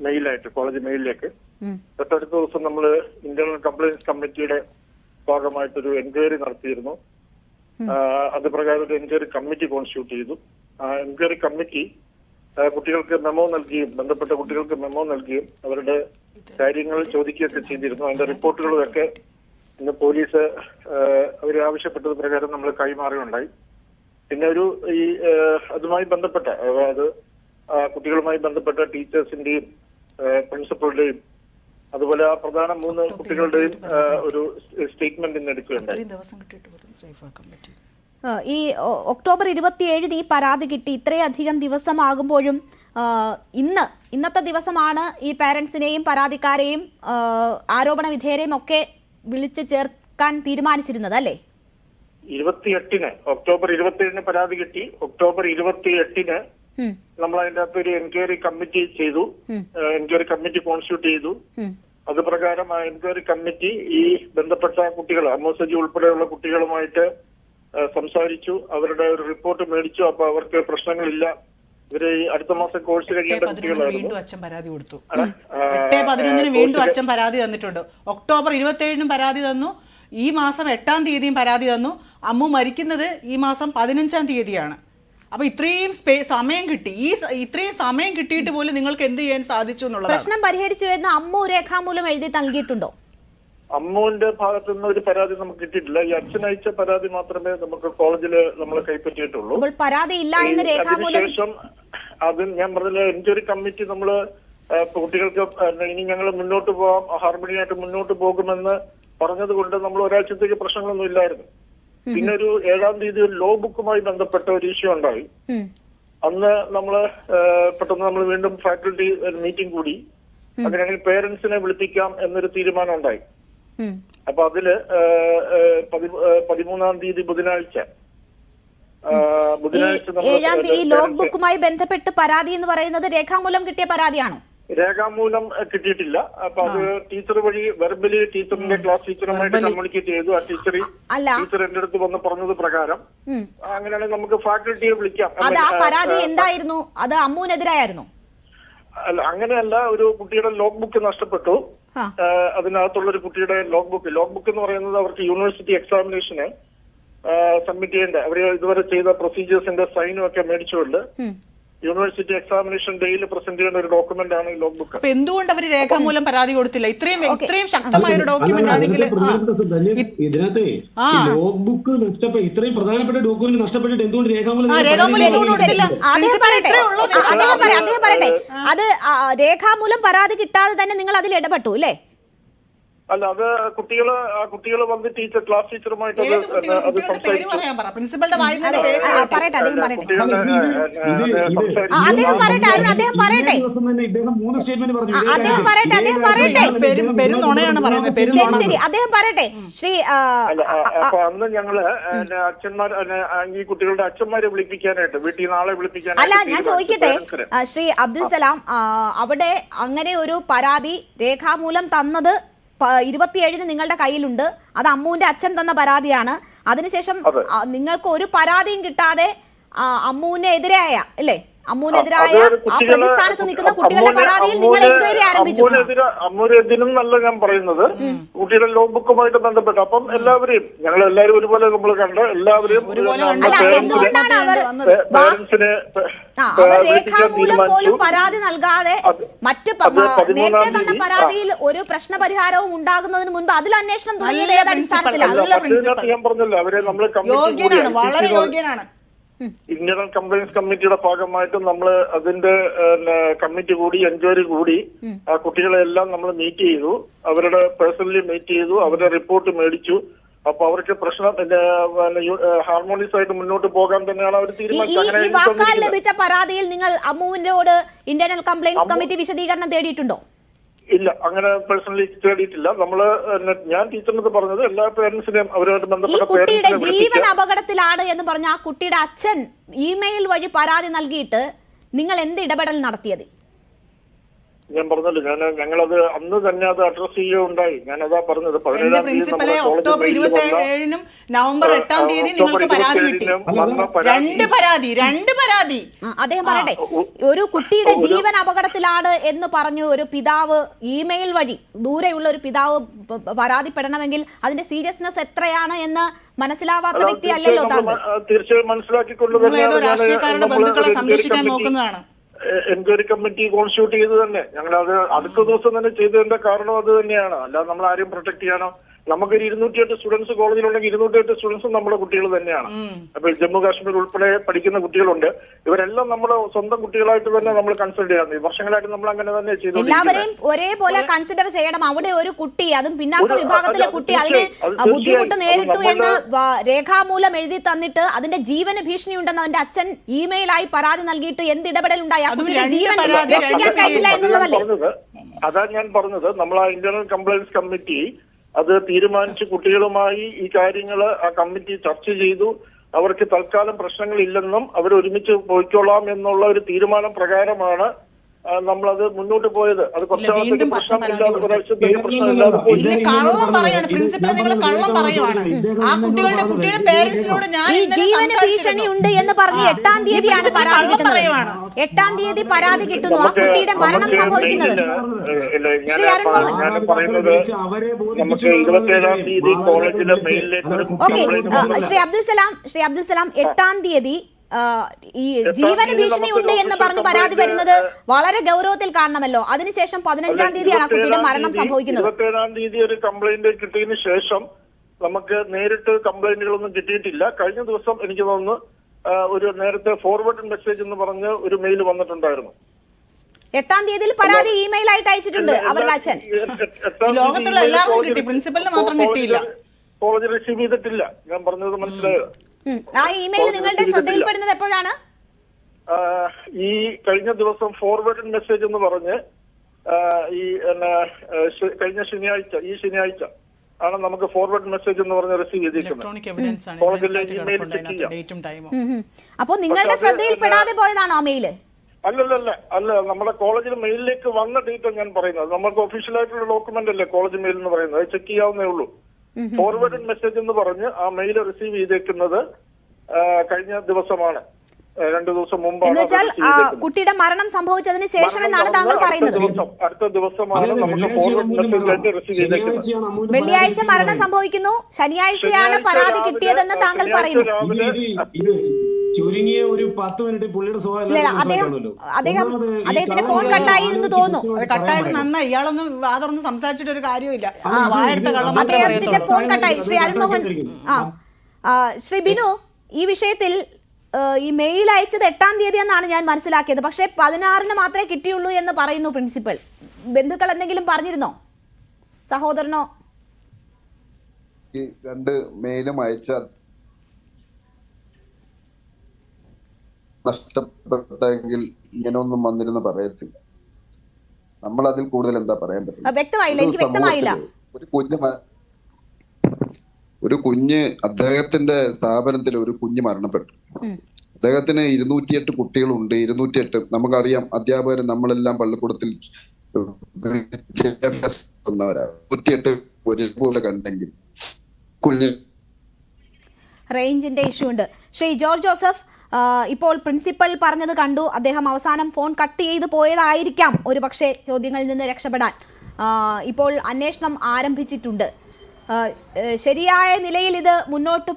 മെയിലായിട്ട്, കോളേജ് മെയിലിലേക്ക്. തൊട്ടടുത്ത ദിവസം നമ്മൾ ഇന്റേണൽ കംപ്ലയിൻസ് കമ്മിറ്റിയുടെ ഭാഗമായിട്ടൊരു എൻക്വയറി നടത്തിയിരുന്നു. അത് പ്രകാരം ഒരു എൻക്വയറി കമ്മിറ്റി കോൺസ്റ്റിറ്റ്യൂട്ട് ചെയ്തു. ആ എൻക്വയറി കമ്മിറ്റി കുട്ടികൾക്ക് മെമ്മോ നൽകുകയും ബന്ധപ്പെട്ട കുട്ടികൾക്ക് മെമ്മോ നൽകുകയും അവരുടെ കാര്യങ്ങൾ ചോദിക്കുകയൊക്കെ ചെയ്തിരുന്നു. അതിന്റെ റിപ്പോർട്ടുകളും ഒക്കെ ഇന്ന് പോലീസ് അവർ ആവശ്യപ്പെട്ടത് പ്രകാരം നമ്മൾ കൈമാറുകയുണ്ടായി. പിന്നെ ഈ അതുമായി ബന്ധപ്പെട്ട, അതായത് കുട്ടികളുമായി ബന്ധപ്പെട്ട ടീച്ചേഴ്സിന്റെയും പ്രിൻസിപ്പളുടെയും അതുപോലെ ആ പ്രധാന 3 കുട്ടികളുടെയും ഒരു സ്റ്റേറ്റ്മെന്റ് ഇന്ന് എടുക്കുകയുണ്ടായി. ഈ ഒക്ടോബർ 27 ഈ പരാതി കിട്ടി. ഇത്രയധികം ദിവസമാകുമ്പോഴും ഇന്നത്തെ ദിവസമാണ് ഈ പാരന്റ്സിനെയും പരാതിക്കാരെയും ആരോപണ വിധേയരെയും ഒക്കെ വിളിച്ചു ചേർക്കാൻ തീരുമാനിച്ചിരുന്നത്, അല്ലേ? 28-ന്, ഒക്ടോബർ 27-ന് പരാതി കിട്ടി. ഒക്ടോബർ 28-ന് നമ്മൾ അതിന്റെ അകത്ത് ഒരു എൻക്വയറി കമ്മിറ്റി ചെയ്തു. എൻക്വയറി കമ്മിറ്റി കോൺസ്റ്റിറ്റ്യൂട്ട് ചെയ്തു. അത് പ്രകാരം ആ എൻക്വയറി കമ്മിറ്റി ഈ ബന്ധപ്പെട്ട കുട്ടികൾ, അമ്മു സജി ഉൾപ്പെടെയുള്ള കുട്ടികളുമായിട്ട് സംസാരിച്ചു. അവരുടെ ഒരു റിപ്പോർട്ട് മേടിച്ചു. അപ്പൊ അവർക്ക് പ്രശ്നങ്ങളില്ല. ഇവര് ഈ അടുത്ത മാസം കോഴ്സ് കഴിയേണ്ട കുട്ടികളായിരുന്നു. വീണ്ടും അച്ഛൻ പരാതി കൊടുത്തു. 8/11 വീണ്ടും അച്ഛൻ പരാതി തന്നിട്ടുണ്ട്. ഒക്ടോബർ 27-നും പരാതി തന്നു. ഈ മാസം 8-ാം തീയതിയും പരാതി തന്നു. അമ്മു മരിക്കുന്നത് ഈ മാസം 15-ാം തീയതിയാണ്. അപ്പൊ ഇത്രയും സമയം കിട്ടി. ഇത്രയും സമയം കിട്ടിയിട്ട് പോലും നിങ്ങൾക്ക് എന്ത് ചെയ്യാൻ സാധിച്ചു എന്നുള്ളത് പ്രശ്നം പരിഹരിച്ചു എന്ന് അമ്മു രേഖാമൂലം എഴുതി നൽകിയിട്ടുണ്ടോ? അമ്മുവിന്റെ ഭാഗത്തു നിന്ന് ഒരു പരാതി നമുക്ക് കിട്ടിയിട്ടില്ല. ഈ അച്ഛൻ അയച്ച പരാതി മാത്രമേ നമുക്ക് കോളേജില് നമ്മൾ കൈപ്പറ്റിയിട്ടുള്ളൂ. പരാതി ഇല്ല എന്ന് രേഖാമൂലം. അതിനുശേഷം അത് ഞാൻ പറഞ്ഞില്ല, എൻക്വയറി കമ്മിറ്റി നമ്മള് കുട്ടികൾക്ക് ഇനി ഞങ്ങൾ മുന്നോട്ട് പോകാം, ഹാർമണിയായിട്ട് മുന്നോട്ട് പോകുമെന്ന് പറഞ്ഞത് കൊണ്ട് നമ്മൾ ഒരാഴ്ചത്തേക്ക് പ്രശ്നങ്ങളൊന്നും ഇല്ലായിരുന്നു. പിന്നെ ഒരു 7-ാം തീയതി ഒരു ലോ ബുക്കുമായി ബന്ധപ്പെട്ട ഒരു ഇഷ്യൂ ഉണ്ടായി. അന്ന് നമ്മള് പെട്ടെന്ന് നമ്മൾ വീണ്ടും ഫാക്കൽറ്റി മീറ്റിംഗ് കൂടി. അങ്ങനെയാണെങ്കിൽ പേരൻസിനെ വിളിപ്പിക്കാം എന്നൊരു തീരുമാനം ഉണ്ടായി. അപ്പൊ അതില് 13-ാം തീയതി ബുധനാഴ്ച 7-ാം തീയതി ലോഗ് ബുക്കുമായി ബന്ധപ്പെട്ട് പരാതി എന്ന് പറയുന്നത് രേഖാമൂലം കിട്ടിയ പരാതിയാണോ? രേഖാമൂലം കിട്ടിയിട്ടില്ല. അപ്പൊ അത് ടീച്ചർ വഴി വെർബലി ടീച്ചറിന്റെ ക്ലാസ് ടീച്ചറുമായിട്ട് കമ്മ്യൂണിക്കേറ്റ് ചെയ്തു. ആ ടീച്ചർ എന്റെ അടുത്ത് വന്ന് പറഞ്ഞത് പ്രകാരം അങ്ങനെയാണെങ്കിൽ നമുക്ക് ഫാക്കൽറ്റിയെ വിളിക്കാം. അത് ആ പരാതി എന്തായിരുന്നു? അത് അമ്മുവിനെതിരായിരുന്നു? അല്ല, അങ്ങനെയല്ല. ഒരു കുട്ടിയുടെ ലോഗ് ബുക്ക് നഷ്ടപ്പെട്ടു. അതിനകത്തുള്ള ഒരു കുട്ടിയുടെ ലോഗ് ബുക്ക് എന്ന് പറയുന്നത് അവർക്ക് യൂണിവേഴ്സിറ്റി എക്സാമിനേഷന് സബ്മിറ്റ് ചെയ്യേണ്ട, അവർ ഇതുവരെ ചെയ്ത പ്രൊസീജിയേഴ്സിന്റെ സൈനും ഒക്കെ മേടിച്ചുകൊണ്ട് യൂണിവേഴ്സിറ്റി എക്സാമിനേഷൻ ഡേയിൽ പ്രസന്റ് ചെയ്യുന്ന ഒരു ഡോക്യുമെന്റ് ആണ് ഈ ലോഗ് ബുക്ക്. അപ്പൊ എന്തുകൊണ്ട് അവർ രേഖാമൂലം പരാതി കൊടുത്തില്ല? ഇത്രയും ശക്തമായ ഒരു ഡോക്യുമെന്റ് ആണെങ്കിൽ ഇതിനകത്ത് ലോഗ് ബുക്ക് നഷ്ടപ്പെട്ട ഇത്രയും പ്രധാനപ്പെട്ട ഡോക്യുമെന്റ് നഷ്ടപ്പെട്ടിട്ട് എന്തുകൊണ്ട് രേഖാമൂലം അദ്ദേഹം പറയട്ടെ. അത് രേഖാമൂലം പരാതി കിട്ടാതെ തന്നെ നിങ്ങൾ അതിൽ ഇടപെട്ടു, അല്ലേ? അല്ല, അത് കുട്ടികള് വന്ന് ക്ലാസ് ടീച്ചറുമായിട്ട് അത് സംസാരിച്ചു. ശ്രീ അപ്പൊ അന്ന് ഞങ്ങള് അച്ഛന്മാർ ഈ കുട്ടികളുടെ അച്ഛന്മാരെ വിളിപ്പിക്കാനായിട്ട് വീട്ടിൽ നാളെ വിളിപ്പിക്കാനായിട്ട്. അല്ല, ഞാൻ ചോദിക്കട്ടെ ശ്രീ അബ്ദുൽ സലാം, അവിടെ അങ്ങനെ ഒരു പരാതി രേഖാമൂലം തന്നത് 27-ന് നിങ്ങളുടെ കയ്യിലുണ്ട്. അത് അമ്മുവിന്റെ അച്ഛൻ തന്ന പരാതിയാണ്. അതിനുശേഷം നിങ്ങൾക്ക് ഒരു പരാതിയും കിട്ടാതെ അമ്മുവിനെ എതിരായ, അല്ലേ, അമ്മൂനെതിരായ ആ പ്രതിസ്ഥാനത്ത് നിൽക്കുന്ന കുട്ടികളുടെ പരാതിയിൽ നിങ്ങൾ എൻക്വയറി ആരംഭിച്ചു. അമ്മൂനെതിരും നല്ല ഞാൻ പറയുന്നത് കുട്ടിയുടെ ലോ ബുക്കുമായിട്ട് ബന്ധപ്പെട്ട്. അപ്പം എല്ലാവരെയും ഞങ്ങളെല്ലാവരും ഒരുപോലെ നമ്മൾ കണ്ട എല്ലാവരെയും പേരൻസിനെ അവർ രേഖാമൂലം പോലും പരാതി നൽകാതെ മറ്റ് നേരത്തെ തന്ന പരാതിയിൽ ഒരു പ്രശ്ന പരിഹാരവും ഉണ്ടാകുന്നതിന് മുൻപ് അതിൽ അന്വേഷണം തുടങ്ങിയത് ഏത് അടിസ്ഥാനത്തിലാണ്? ഞാൻ പറഞ്ഞല്ലോ അവരെ നമ്മൾ വളരെ യോഗ്യനാണ്. ഇന്റേണൽ കംപ്ലയിൻസ് കമ്മിറ്റിയുടെ ഭാഗമായിട്ട് നമ്മൾ അതിന്റെ കമ്മിറ്റി കൂടി എൻക്വയറി കൂടി ആ കുട്ടികളെ എല്ലാം നമ്മൾ മീറ്റ് ചെയ്തു, അവരുടെ പേഴ്സണലി മീറ്റ് ചെയ്തു, അവരുടെ റിപ്പോർട്ട് മേടിച്ചു. അപ്പൊ അവർക്ക് പ്രശ്നം ഹാർമോണിയസ് ആയിട്ട് മുന്നോട്ട് പോകാൻ തന്നെയാണ് അവർ ഈ വാക്കാൽ ലഭിച്ച പരാതിയിൽ നിങ്ങൾ അമ്മുവിനോട് ഇന്റേണൽ കംപ്ലയിൻസ് കമ്മിറ്റി വിശദീകരണം തേടിയിട്ടുണ്ടോ? ഇല്ല, അങ്ങനെ പേഴ്സണലി തേടിയിട്ടില്ല. നമ്മള് ഞാൻ ടീച്ചറിനോട് പറഞ്ഞത് എല്ലാ പേരൻസിനെയും അവരുമായിട്ട് ബന്ധപ്പെട്ട കുട്ടിയുടെ ജീവൻ അപകടത്തിലാണ് എന്ന് പറഞ്ഞ ആ കുട്ടിയുടെ അച്ഛൻ ഇമെയിൽ വഴി പരാതി നൽകിയിട്ട് നിങ്ങൾ എന്ത് ഇടപെടൽ നടത്തിയത്? ഞാൻ പറഞ്ഞല്ലോ, ഞങ്ങളത് അന്ന് തന്നെ അത് അഡ്രസ് ചെയ്യുകയുണ്ടായി. ഞാനതാ പറഞ്ഞത് 17-ാം തീയതി ഒക്ടോബർ 27-നും നവംബർ 8-ാം തീയതി നിങ്ങൾക്ക് പരാതി കിട്ടി. രണ്ട് പരാതി. അദ്ദേഹം പറയട്ടെ, ഒരു കുട്ടിയുടെ ജീവൻ അപകടത്തിലാണ് എന്ന് പറഞ്ഞു ഒരു പിതാവ് ഇമെയിൽ വഴി ദൂരെയുള്ള ഒരു പിതാവ് പരാതിപ്പെടണമെങ്കിൽ അതിന്റെ സീരിയസ്നെസ് എത്രയാണ് എന്ന് മനസ്സിലാവാത്ത വ്യക്തി അല്ലല്ലോ താങ്കൾ. തീർച്ചയായും മനസ്സിലാക്കിക്കൊണ്ട് രാഷ്ട്രീയക്കാരുടെ ബന്ധുക്കളെ സംരക്ഷിക്കാൻ നോക്കുന്നതാണ്. എൻക്വയറി കമ്മിറ്റി കോൺസ്റ്റിറ്റ്യൂട്ട് ചെയ്ത് തന്നെ ഞങ്ങളത് അടുത്ത ദിവസം തന്നെ ചെയ്തതിന്റെ കാരണം അത് തന്നെയാണ്. അല്ലാതെ നമ്മൾ ആരെയും പ്രൊട്ടക്ട് ചെയ്യാനോ, നമുക്കൊരു 208 സ്റ്റുഡൻസ് കോളേജിലുണ്ടെങ്കിൽ 208 സ്റ്റുഡൻസും നമ്മുടെ കുട്ടികൾ തന്നെയാണ്. അപ്പൊ ജമ്മു കാശ്മീർ ഉൾപ്പെടെ പഠിക്കുന്ന കുട്ടികളുണ്ട്. ഇവരെല്ലാം നമ്മുടെ സ്വന്തം കുട്ടികളായിട്ട് തന്നെ നമ്മൾ കൺസിഡർ ചെയ്യാറുണ്ട്. വർഷങ്ങളായിട്ട് നമ്മൾ അങ്ങനെ തന്നെ ചെയ്തു. എല്ലാവരെയും ഒരേപോലെ കൺസിഡർ ചെയ്യണം. അവിടെ ഒരു കുട്ടി, അതും പിന്നാക്ക വിഭാഗത്തിലെ കുട്ടി, അതിന് ബുദ്ധിമുട്ട് നേരിട്ടു എന്ന് രേഖാമൂലം എഴുതി തന്നിട്ട് അതിന്റെ ജീവന് ഭീഷണിയുണ്ടെന്ന് അവന്റെ അച്ഛൻ ഇമെയിലായി പരാതി നൽകിയിട്ട് എന്ത് ഇടപെടൽ ഉണ്ടായി? ജീവൻ രക്ഷിക്കാൻ കഴിയില്ല എന്നുള്ളതല്ലേ? അതാ ഞാൻ പറഞ്ഞത്, നമ്മൾ ആ ഇന്റേണൽ കംപ്ലയിൻസ് കമ്മിറ്റി അത് തീരുമാനിച്ച് കുട്ടികളുമായി ഈ കാര്യങ്ങൾ ആ കമ്മിറ്റി ചർച്ച ചെയ്തു. അവർക്ക് തൽക്കാലം പ്രശ്നങ്ങളില്ലെന്നും അവർ ഒരുമിച്ച് പോയിക്കോളാം എന്നുള്ള ഒരു തീരുമാനം പ്രകാരമാണ് നമ്മളത് മുന്നോട്ട് പോയത്. അത് കുറച്ചാളത്തേക്ക് പ്രശ്നമില്ലാതെ ഒരാഴ്ചത്തേക്ക് പ്രശ്നമില്ലാതെ പോയി. ഈ ജീവന ഭീഷണി ഉണ്ട് എന്ന് പറഞ്ഞ് 8-ാം തീയതിയാണ് പരാതി കിട്ടുന്നത്. 8-ാം തീയതി പരാതി കിട്ടുന്നു, ആ കുട്ടിയുടെ മരണം സംഭവിക്കുന്നത്. ഞാൻ പറയുന്നത് നമുക്ക് 27-ാം തീയതി കോളേജിലെ മെയിലിലേക്ക് ഓക്കെ. ശ്രീ അബ്ദുൽ സലാം 8-ാം തീയതി ഈ ജീവന ഭീഷണി ഉണ്ട് എന്ന് പറഞ്ഞ് പരാതി വരുന്നത് വളരെ ഗൗരവത്തിൽ കാണണമല്ലോ. അതിനുശേഷം 15-ാം തീയതിയാണ് ആ കുട്ടിയുടെ മരണം സംഭവിക്കുന്നത്. 27-ാം തീയതി ഒരു കംപ്ലൈന്റ് കിട്ടിയതിനു ശേഷം നമുക്ക് നേരിട്ട് കംപ്ലൈന്റുകളൊന്നും കിട്ടിയിട്ടില്ല. കഴിഞ്ഞ ദിവസം എനിക്ക് തോന്നുന്നു ഒരു നേരത്തെ ഫോർവേഡ് മെസ്സേജ് എന്ന് പറഞ്ഞ് ഒരു മെയിൽ വന്നിട്ടുണ്ടായിരുന്നു. 8-ാം തീയതിയിൽ പരാതി ഇമെയിൽ ആയിട്ട് അയച്ചിട്ടുണ്ട് അവരുടെ അച്ഛൻ. ലോകത്തുള്ള എല്ലാവർക്കും കിട്ടി, പ്രിൻസിപ്പലിന് മാത്രം കിട്ടിയില്ല. കോളേജ് റിസീവ് ചെയ്തിട്ടില്ല. ഞാൻ പറഞ്ഞത് മനസ്സിലായോ? ആ ഇമെയിൽ നിങ്ങളുടെ ശ്രദ്ധയിൽപ്പെടുന്നത് എപ്പോഴാണ്? ഈ കഴിഞ്ഞ ദിവസം ഫോർവേഡ് മെസ്സേജ് എന്ന് പറഞ്ഞ് ഈ കഴിഞ്ഞ ശനിയാഴ്ച ആണ് നമുക്ക് ഫോർവേഡ് മെസ്സേജ് എന്ന് പറഞ്ഞ് റിസീവ് ചെയ്തിരിക്കുന്നത്. കോളേജിലെ ഇമെയിൽ ചെക്ക് ചെയ്യാം. അപ്പൊ നിങ്ങളുടെ ശ്രദ്ധയിൽപ്പെടാതെ പോയതാണോ ആ മെയില്? അല്ല, നമ്മുടെ കോളേജിൽ മെയിലിലേക്ക് വന്ന ഡേറ്റ് ഞാൻ പറയുന്നത്. നമുക്ക് ഒഫീഷ്യൽ ആയിട്ടുള്ള ഡോക്യുമെന്റ് അല്ലേ കോളേജ് മെയിൽ എന്ന് പറയുന്നത്, അത് ചെക്ക് ചെയ്യാവുന്നേ ഉള്ളൂ. ഫോർവേഡ് മെസ്സേജ് എന്ന് പറഞ്ഞ് ആ മെയിൽ റിസീവ് ചെയ്തേക്കുന്നത് കഴിഞ്ഞ ദിവസമാണ്, 2 ദിവസം മുമ്പാണ്. കുട്ടിയുടെ മരണം സംഭവിച്ചതിന് ശേഷം എന്നാണ് താങ്കൾ പറയുന്നത്. അടുത്ത ദിവസമാണ് നമുക്ക് ഫോർവേഡ് മെസ്സേജ് ആയിട്ട് റിസീവ് ചെയ്തേക്കുന്നത്. വെള്ളിയാഴ്ച മരണം സംഭവിക്കുന്നു, ശനിയാഴ്ചയാണ് പരാതി കിട്ടിയതെന്ന് താങ്കൾ പറയുന്നു. ചുരുങ്ങിയ ഒരു 10 മിനിറ്റ് പുള്ളിയുടെ അദ്ദേഹത്തിന്റെ ഫോൺ കട്ടായി എന്ന് തോന്നുന്നു. കട്ടായത് നന്നായി. ഇയാളൊന്നും വാതർന്ന് സംസാരിച്ചിട്ട് ഒരു കാര്യമില്ല. അദ്ദേഹത്തിന്റെ ഫോൺ കട്ടായി. ശ്രീ അരുൺമോഹൻ, ശ്രീ ബിനു, ഈ വിഷയത്തിൽ ഈ മെയിൽ അയച്ചത് 8-ാം തീയതി എന്നാണ് ഞാൻ മനസ്സിലാക്കിയത്. പക്ഷേ 16-ന് മാത്രമേ കിട്ടിയുള്ളൂ എന്ന് പറയുന്നു പ്രിൻസിപ്പൽ. ബന്ധുക്കൾ എന്തെങ്കിലും പറഞ്ഞിരുന്നോ? സഹോദരനോ? ഈ 2 മെയിലും അയച്ചാൽ നഷ്ടപ്പെട്ടെങ്കിൽ ഇങ്ങനെയൊന്നും വന്നിരുന്ന് പറയത്തില്ല. നമ്മൾ അതിൽ കൂടുതൽ എന്താ പറയാൻ പറ്റും? വ്യക്തമായില്ല, എനിക്ക് വ്യക്തമായില്ല. ഒരു കുഞ്ഞ് അദ്ദേഹത്തിന്റെ സ്ഥാപനത്തിൽ ഒരു കുഞ്ഞ് മരണപ്പെട്ടു. അദ്ദേഹത്തിന് 208 കുട്ടികളുണ്ട്. 208 നമുക്കറിയാം, അധ്യാപകർ നമ്മളെല്ലാം പള്ളിക്കൂടത്തിൽ വിദ്യാഭ്യാസം 108 ഒരുപോലെ കണ്ടെങ്കിൽ കുഞ്ഞ് റേഞ്ചിന്റെ ഇഷ്യൂ ഉണ്ട്. ശ്രീ ജോർജ് ജോസഫ്, ഇപ്പോൾ പ്രിൻസിപ്പൽ പറഞ്ഞത് കണ്ടു. അദ്ദേഹം അവസാനം ഫോൺ കട്ട് ചെയ്ത് പോയതായിരിക്കാം ഒരു പക്ഷേ ചോദ്യങ്ങളിൽ നിന്ന് രക്ഷപ്പെടാൻ. ഇപ്പോൾ അന്വേഷണം ആരംഭിച്ചിട്ടുണ്ട്. ശരിയായ നിലയിൽ ഇത് മുന്നോട്ട്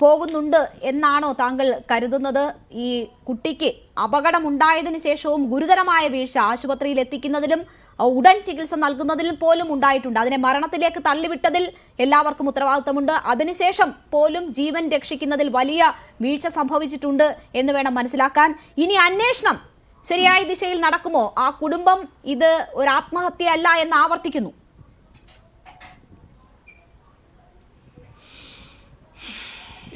പോകുന്നുണ്ട് എന്നാണോ താങ്കൾ കരുതുന്നത്? ഈ കുട്ടിക്ക് അപകടമുണ്ടായതിനു ശേഷവും ഗുരുതരമായ വീഴ്ച ആശുപത്രിയിൽ എത്തിക്കുന്നതിലും ഉടൻ ചികിത്സ നൽകുന്നതിലും പോലും ഉണ്ടായിട്ടുണ്ട്. അതിനെ മരണത്തിലേക്ക് തള്ളിവിട്ടതിൽ എല്ലാവർക്കും ഉത്തരവാദിത്തമുണ്ട്. അതിനുശേഷം പോലും ജീവൻ രക്ഷിക്കുന്നതിൽ വലിയ വീഴ്ച സംഭവിച്ചിട്ടുണ്ട് എന്ന് വേണം മനസ്സിലാക്കാൻ. ഇനി അന്വേഷണം ശരിയായ ദിശയിൽ നടക്കുമോ? ആ കുടുംബം ഇത് ഒരു ആത്മഹത്യയല്ല എന്ന് ആവർത്തിക്കുന്നു.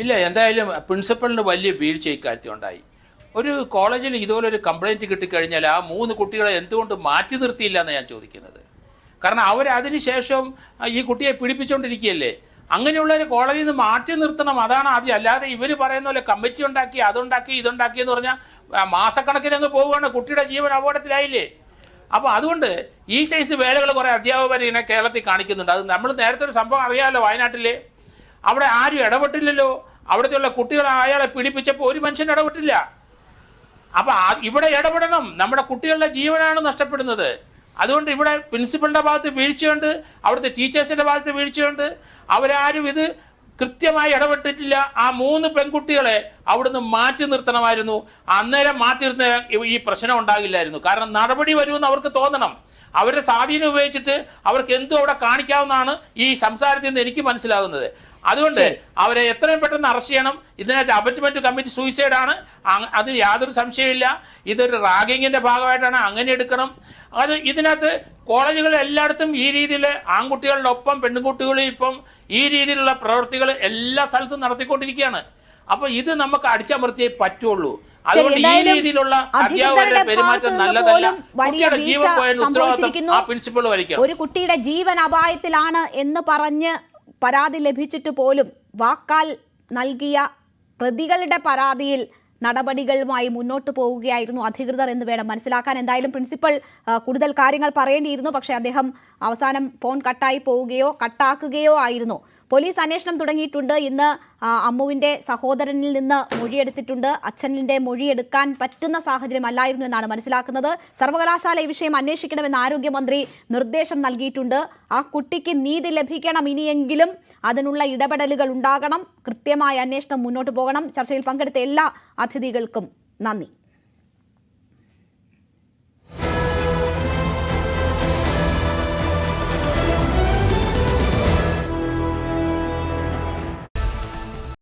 ഇല്ല, എന്തായാലും പ്രിൻസിപ്പളിന് വലിയ വീഴ്ച ഇക്കാര്യത്തിൽ ഉണ്ടായി. ഒരു കോളേജിൽ ഇതുപോലൊരു കംപ്ലൈൻറ്റ് കിട്ടിക്കഴിഞ്ഞാൽ ആ 3 കുട്ടികളെ എന്തുകൊണ്ട് മാറ്റി നിർത്തിയില്ല എന്ന് ഞാൻ ചോദിക്കുന്നത്. കാരണം അവരതിന് ശേഷം ഈ കുട്ടിയെ പീഡിപ്പിച്ചുകൊണ്ടിരിക്കുകയല്ലേ. അങ്ങനെയുള്ളൊരു കോളേജിൽ നിന്ന് മാറ്റി നിർത്തണം, അതാണ് ആദ്യം. അല്ലാതെ ഇവർ പറയുന്ന പോലെ കമ്മിറ്റി ഉണ്ടാക്കി അതുണ്ടാക്കി ഇതുണ്ടാക്കി എന്ന് പറഞ്ഞാൽ മാസക്കണക്കിന് അങ്ങ് പോവുകയാണ്, കുട്ടിയുടെ ജീവൻ അപകടത്തിലായില്ലേ. അപ്പോൾ അതുകൊണ്ട് ഈ സൈസ് വേലകൾ കുറേ അധ്യാപകർ ഇങ്ങനെ കേരളത്തിൽ കാണിക്കുന്നുണ്ട്. അത് നമ്മൾ നേരത്തെ ഒരു സംഭവം അറിയാമല്ലോ, വയനാട്ടിലെ അവിടെ ആരും ഇടപെട്ടില്ലല്ലോ. അവിടുത്തെ ഉള്ള കുട്ടികൾ അയാളെ പീഡിപ്പിച്ചപ്പോൾ ഒരു മനുഷ്യൻ ഇടപെട്ടില്ല. അപ്പൊ ഇവിടെ ഇടപെടണം. നമ്മുടെ കുട്ടികളുടെ ജീവനാണ് നഷ്ടപ്പെടുന്നത്. അതുകൊണ്ട് ഇവിടെ പ്രിൻസിപ്പലിന്റെ ഭാഗത്ത് വീഴ്ചയുണ്ട്, അവിടുത്തെ ടീച്ചേഴ്സിന്റെ ഭാഗത്ത് വീഴ്ചയുണ്ട്. അവരാരും ഇത് കൃത്യമായി ഇടപെട്ടിട്ടില്ല. ആ 3 പെൺകുട്ടികളെ അവിടുന്ന് മാറ്റി നിർത്തണമായിരുന്നു. അന്നേരം മാറ്റി നിർത്തുന്ന ഈ പ്രശ്നം ഉണ്ടാകില്ലായിരുന്നു. കാരണം നടപടി വരുമെന്ന് അവർക്ക് തോന്നണം. അവരുടെ സ്വാധീനം ഉപയോഗിച്ചിട്ട് അവർക്ക് എന്തോ അവിടെ കാണിക്കാവുന്നതാണ് ഈ സംസാരത്തിൽ നിന്ന് എനിക്ക് മനസ്സിലാകുന്നത്. അതുകൊണ്ട് അവരെ എത്രയും പെട്ടെന്ന് അറസ്റ്റ് ചെയ്യണം. ഇതിനകത്ത് അബറ്റ്മെന്റ് കമ്മിറ്റി സൂയിസൈഡ് ആണ്, അത് യാതൊരു സംശയമില്ല. ഇതൊരു റാഗിങ്ങിന്റെ ഭാഗമായിട്ടാണ്, അങ്ങനെ എടുക്കണം. അത് ഇതിനകത്ത് കോളേജുകൾ എല്ലായിടത്തും ഈ രീതിയിൽ ആൺകുട്ടികളുടെ ഒപ്പം പെൺകുട്ടികളും ഇപ്പം ഈ രീതിയിലുള്ള പ്രവൃത്തികൾ എല്ലാ സ്ഥലത്തും നടത്തിക്കൊണ്ടിരിക്കുകയാണ്. അപ്പൊ ഇത് നമുക്ക് അടിച്ചമർത്തിയേ പറ്റുള്ളൂ. അതുകൊണ്ട് ഈ രീതിയിലുള്ള അധ്യാപകരുടെ പെരുമാറ്റം നല്ലതല്ല. കുട്ടിയുടെ ജീവൻ പോയ ഉത്തരവാദിത്വം ആ പ്രിൻസിപ്പൾ വഹിക്കണം. ഒരു കുട്ടിയുടെ ജീവൻ അപായത്തിലാണ് എന്ന് പറഞ്ഞ് പരാതി ലഭിച്ചിട്ട് പോലും വാക്കാൽ നൽകിയ പ്രതികളുടെ പരാതിയിൽ നടപടികളുമായി മുന്നോട്ട് പോവുകയായിരുന്നു അധികൃതർ എന്ന് വേണം മനസ്സിലാക്കാൻ. എന്തായാലും പ്രിൻസിപ്പൽ കൂടുതൽ കാര്യങ്ങൾ പറയേണ്ടിയിരുന്നു, പക്ഷേ അദ്ദേഹം അവസാനം ഫോൺ കട്ടാക്കുകയോ ആയിരുന്നു. പോലീസ് അന്വേഷണം തുടങ്ങിയിട്ടുണ്ട്. ഇന്ന് അമ്മുവിൻ്റെ സഹോദരനിൽ നിന്ന് മൊഴിയെടുത്തിട്ടുണ്ട്. അച്ഛനിൻ്റെ മൊഴിയെടുക്കാൻ പറ്റുന്ന സാഹചര്യമല്ലായിരുന്നു എന്നാണ് മനസ്സിലാക്കുന്നത്. സർവകലാശാല ഈ വിഷയം അന്വേഷിക്കണമെന്ന് ആരോഗ്യമന്ത്രി നിർദ്ദേശം നൽകിയിട്ടുണ്ട്. ആ കുട്ടിക്ക് നീതി ലഭിക്കണം, ഇനിയെങ്കിലും അതിനുള്ള ഇടപെടലുകൾ ഉണ്ടാകണം, കൃത്യമായ അന്വേഷണം മുന്നോട്ട് പോകണം. ചർച്ചയിൽ പങ്കെടുത്ത എല്ലാ അതിഥികൾക്കും നന്ദി.